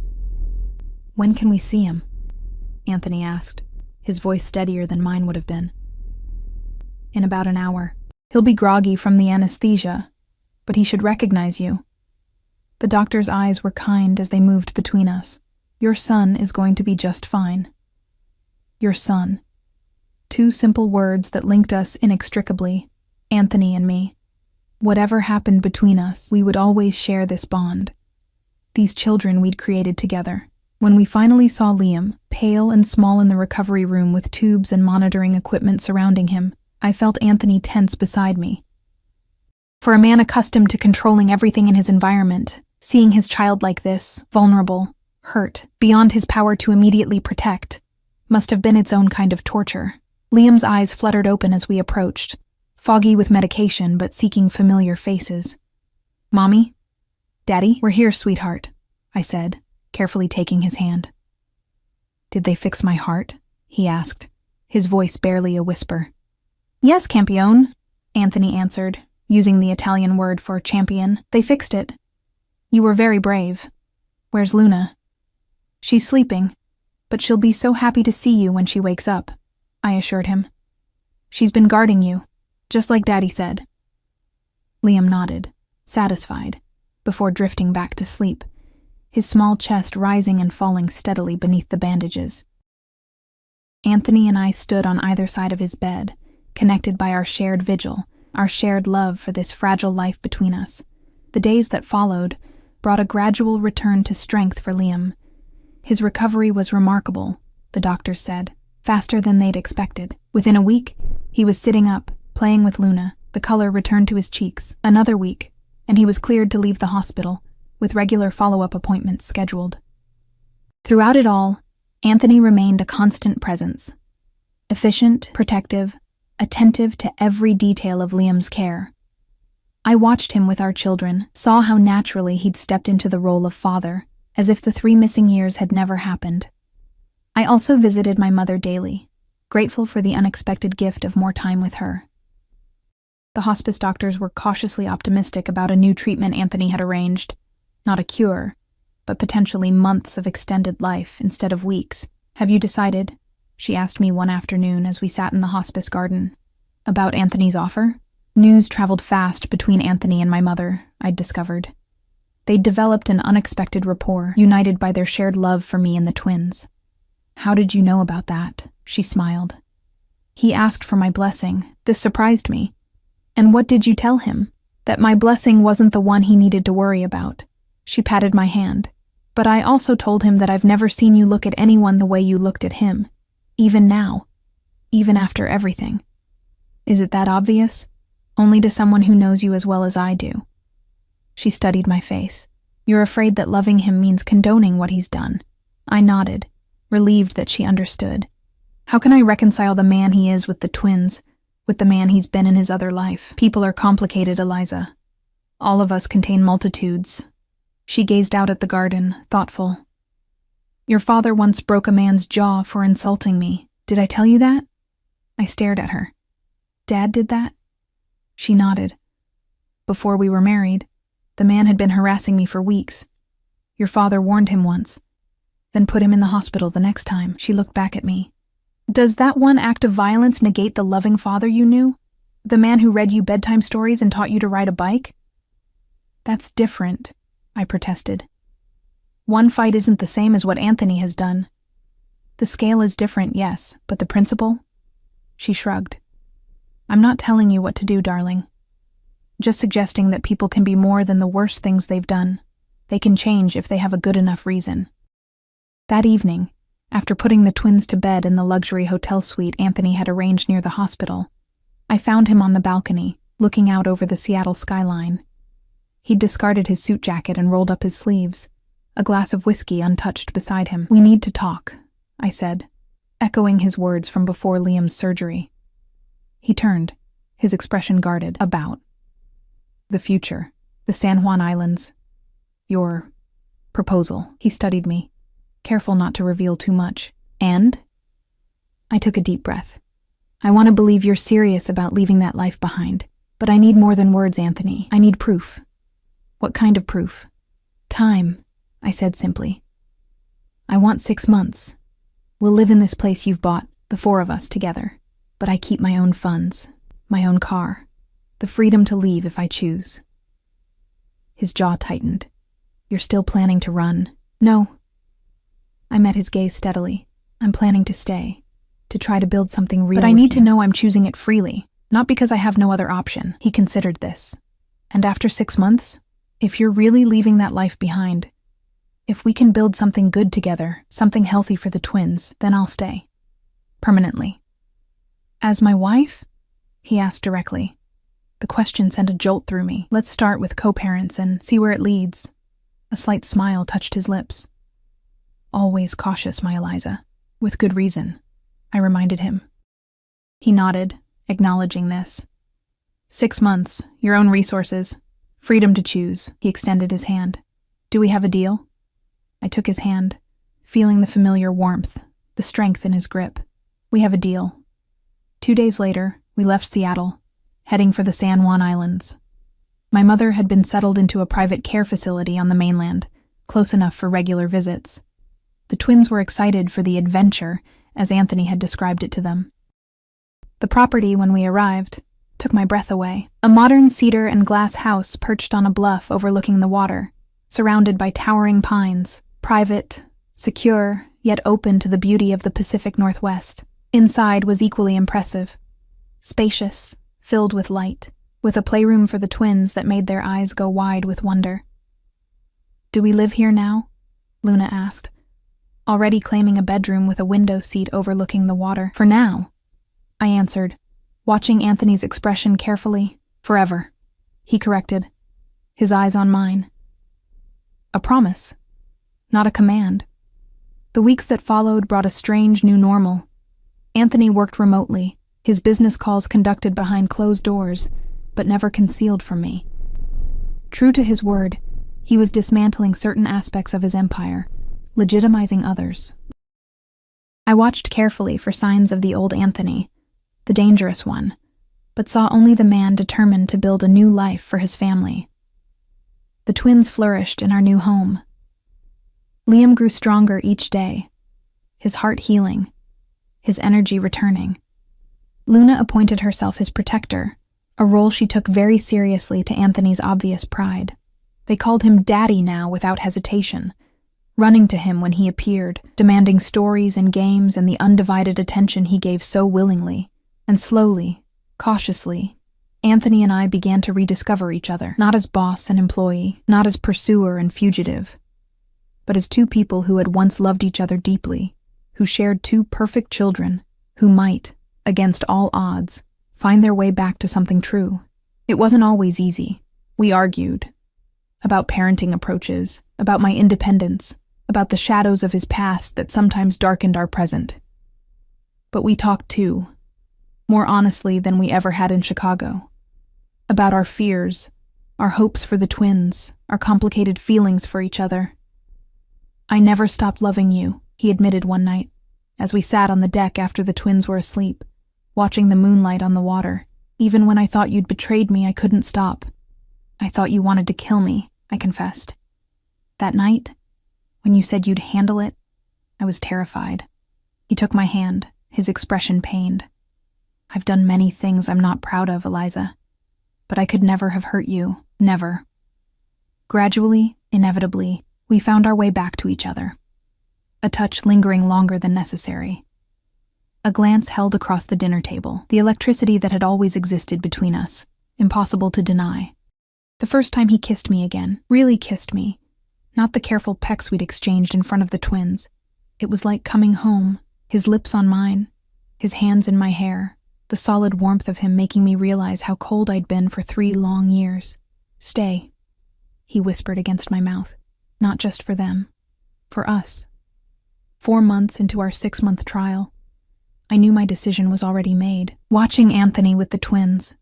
When can we see him? Anthony asked, his voice steadier than mine would have been. In about an hour. He'll be groggy from the anesthesia, but he should recognize you. The doctor's eyes were kind as they moved between us. Your son is going to be just fine. Your son. 2 simple words that linked us inextricably, Anthony and me. Whatever happened between us, we would always share this bond. These children we'd created together. When we finally saw Liam, pale and small in the recovery room with tubes and monitoring equipment surrounding him, I felt Anthony tense beside me. For a man accustomed to controlling everything in his environment, seeing his child like this, vulnerable, hurt, beyond his power to immediately protect, must have been its own kind of torture. Liam's eyes fluttered open as we approached, foggy with medication but seeking familiar faces. "Mommy? Daddy? We're here, sweetheart," I said, carefully taking his hand. "Did they fix my heart?" he asked, his voice barely a whisper. "Yes, campione," Anthony answered, using the Italian word for champion. "They fixed it. You were very brave. Where's Luna?" "She's sleeping, but she'll be so happy to see you when she wakes up," I assured him. "She's been guarding you, just like Daddy said." Liam nodded, satisfied, before drifting back to sleep, his small chest rising and falling steadily beneath the bandages. Anthony and I stood on either side of his bed, connected by our shared vigil, our shared love for this fragile life between us. The days that followed brought a gradual return to strength for Liam. His recovery was remarkable, the doctors said, faster than they'd expected. Within a week, he was sitting up, playing with Luna, the color returned to his cheeks. Another week, and he was cleared to leave the hospital, with regular follow-up appointments scheduled. Throughout it all, Anthony remained a constant presence. Efficient, protective, attentive to every detail of Liam's care. I watched him with our children, saw how naturally he'd stepped into the role of father, as if the 3 missing years had never happened. I also visited my mother daily, grateful for the unexpected gift of more time with her. The hospice doctors were cautiously optimistic about a new treatment Anthony had arranged. Not a cure, but potentially months of extended life instead of weeks. "Have you decided?" she asked me one afternoon as we sat in the hospice garden. "About Anthony's offer?" News traveled fast between Anthony and my mother, I'd discovered. They'd developed an unexpected rapport, united by their shared love for me and the twins. "How did you know about that?" she smiled. "He asked for my blessing. This surprised me. And what did you tell him? That my blessing wasn't the one he needed to worry about." She patted my hand. "But I also told him that I've never seen you look at anyone the way you looked at him. Even now. Even after everything. Is it that obvious? Only to someone who knows you as well as I do." She studied my face. "You're afraid that loving him means condoning what he's done." I nodded, relieved that she understood. How can I reconcile the man he is with the twins, with the man he's been in his other life? People are complicated, Eliza. All of us contain multitudes. She gazed out at the garden, thoughtful. "Your father once broke a man's jaw for insulting me. Did I tell you that?" I stared at her. "Dad did that?" She nodded. "Before we were married, the man had been harassing me for weeks. Your father warned him once, then put him in the hospital the next time." She looked back at me. "Does that one act of violence negate the loving father you knew? The man who read you bedtime stories and taught you to ride a bike?" "That's different," I protested. "One fight isn't the same as what Anthony has done." "The scale is different, yes, but the principle?" She shrugged. "I'm not telling you what to do, darling. Just suggesting that people can be more than the worst things they've done. They can change if they have a good enough reason." That evening, after putting the twins to bed in the luxury hotel suite Anthony had arranged near the hospital, I found him on the balcony, looking out over the Seattle skyline. He'd discarded his suit jacket and rolled up his sleeves, a glass of whiskey untouched beside him. "We need to talk," I said, echoing his words from before Liam's surgery. He turned, his expression guarded. "About the future, the San Juan Islands, your proposal." He studied me, careful not to reveal too much. "And?" I took a deep breath. "I want to believe you're serious about leaving that life behind, but I need more than words, Anthony. I need proof." "What kind of proof?" "Time," I said simply. "I want 6 months. We'll live in this place you've bought, the 4 of us together. But I keep my own funds, my own car, the freedom to leave if I choose." His jaw tightened. "You're still planning to run?" "No." I met his gaze steadily. "I'm planning to stay, to try to build something real. But I need to know I'm choosing it freely, not because I have no other option." He considered this. "And after 6 months, if you're really leaving that life behind, If we can build something good together, something healthy for the twins, then I'll stay. Permanently. As my wife? He asked directly. The question sent a jolt through me. Let's start with co-parents and see where it leads. A slight smile touched his lips. Always cautious, my Eliza. With good reason, I reminded him. He nodded, acknowledging this. 6 months, your own resources, freedom to choose. He extended his hand. Do we have a deal? I took his hand, feeling the familiar warmth, the strength in his grip. We have a deal. 2 days later, we left Seattle, heading for the San Juan Islands. My mother had been settled into a private care facility on the mainland, close enough for regular visits. The twins were excited for the adventure, as Anthony had described it to them. The property, when we arrived, took my breath away. A modern cedar and glass house perched on a bluff overlooking the water, surrounded by towering pines, private, secure, yet open to the beauty of the Pacific Northwest. Inside was equally impressive. Spacious, filled with light, with a playroom for the twins that made their eyes go wide with wonder. Do we live here now? Luna asked, already claiming a bedroom with a window seat overlooking the water. For now, I answered, watching Anthony's expression carefully. Forever, he corrected, his eyes on mine. A promise, not a command. The weeks that followed brought a strange new normal. Anthony worked remotely, his business calls conducted behind closed doors, but never concealed from me. True to his word, he was dismantling certain aspects of his empire, legitimizing others. I watched carefully for signs of the old Anthony, the dangerous one, but saw only the man determined to build a new life for his family. The twins flourished in our new home. Liam grew stronger each day, his heart healing, his energy returning. Luna appointed herself his protector, a role she took very seriously to Anthony's obvious pride. They called him Daddy now without hesitation, running to him when he appeared, demanding stories and games and the undivided attention he gave so willingly. And slowly, cautiously, Anthony and I began to rediscover each other, not as boss and employee, not as pursuer and fugitive, but as two people who had once loved each other deeply, who shared two perfect children, who might, against all odds, find their way back to something true. It wasn't always easy. We argued about parenting approaches, about my independence, about the shadows of his past that sometimes darkened our present. But we talked too, more honestly than we ever had in Chicago, about our fears, our hopes for the twins, our complicated feelings for each other. I never stopped loving you, he admitted one night, as we sat on the deck after the twins were asleep, watching the moonlight on the water. Even when I thought you'd betrayed me, I couldn't stop. I thought you wanted to kill me, I confessed. That night, when you said you'd handle it, I was terrified. He took my hand, his expression pained. I've done many things I'm not proud of, Eliza, but I could never have hurt you, never. Gradually, inevitably, we found our way back to each other. A touch lingering longer than necessary. A glance held across the dinner table, the electricity that had always existed between us, impossible to deny. The first time he kissed me again, really kissed me, not the careful pecks we'd exchanged in front of the twins. It was like coming home, his lips on mine, his hands in my hair, the solid warmth of him making me realize how cold I'd been for 3 long years. Stay, he whispered against my mouth, not just for them, for us. 4 months into our 6-month trial, I knew my decision was already made. Watching Anthony with the twins,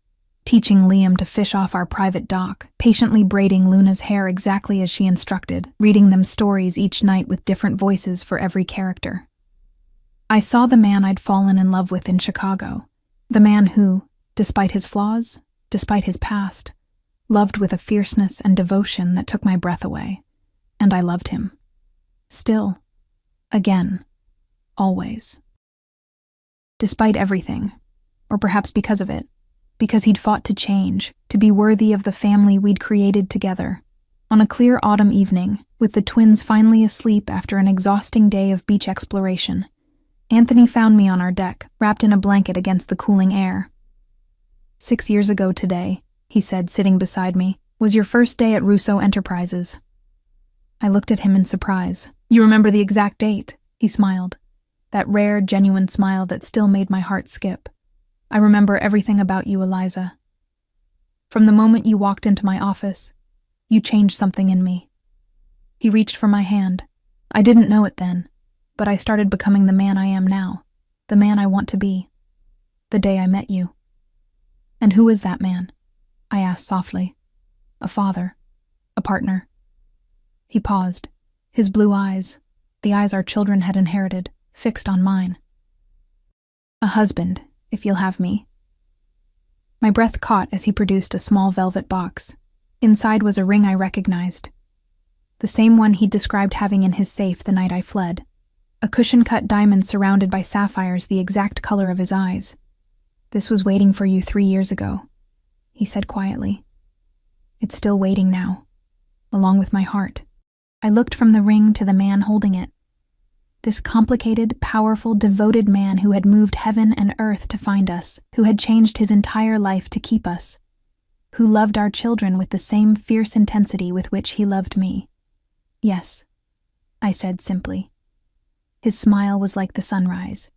teaching Liam to fish off our private dock, patiently braiding Luna's hair exactly as she instructed, reading them stories each night with different voices for every character. I saw the man I'd fallen in love with in Chicago, the man who, despite his flaws, despite his past, loved with a fierceness and devotion that took my breath away, and I loved him. Still, again, always. Despite everything, or perhaps because of it, because he'd fought to change, to be worthy of the family we'd created together. On a clear autumn evening, with the twins finally asleep after an exhausting day of beach exploration, Anthony found me on our deck, wrapped in a blanket against the cooling air. 6 years ago today, he said, sitting beside me, was your first day at Russo Enterprises. I looked at him in surprise. You remember the exact date? He smiled. That rare, genuine smile that still made my heart skip. I remember everything about you, Eliza. From the moment you walked into my office, you changed something in me. He reached for my hand. I didn't know it then, but I started becoming the man I am now, the man I want to be, the day I met you. And who is that man? I asked softly. A father, a partner. He paused, his blue eyes, the eyes our children had inherited, fixed on mine. A husband, if you'll have me. My breath caught as he produced a small velvet box. Inside was a ring I recognized. The same one he'd described having in his safe the night I fled. A cushion-cut diamond surrounded by sapphires the exact color of his eyes. This was waiting for you 3 years ago, he said quietly. It's still waiting now, along with my heart. I looked from the ring to the man holding it. This complicated, powerful, devoted man who had moved heaven and earth to find us, who had changed his entire life to keep us, who loved our children with the same fierce intensity with which he loved me. Yes, I said simply. His smile was like the sunrise.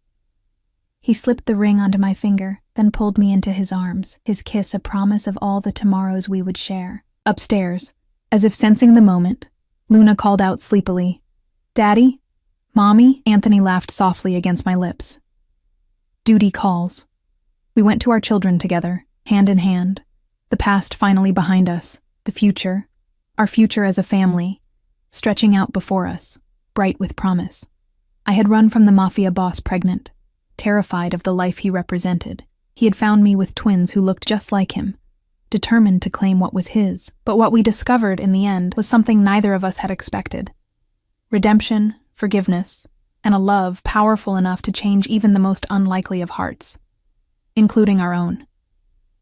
He slipped the ring onto my finger, then pulled me into his arms, his kiss a promise of all the tomorrows we would share. Upstairs, as if sensing the moment, Luna called out sleepily, "Daddy? Mommy?" Anthony laughed softly against my lips. Duty calls. We went to our children together, hand in hand, the past finally behind us, the future, our future as a family, stretching out before us, bright with promise. I had run from the Mafia boss pregnant, terrified of the life he represented. He had found me with twins who looked just like him, determined to claim what was his. But what we discovered in the end was something neither of us had expected. Redemption, forgiveness, and a love powerful enough to change even the most unlikely of hearts, including our own.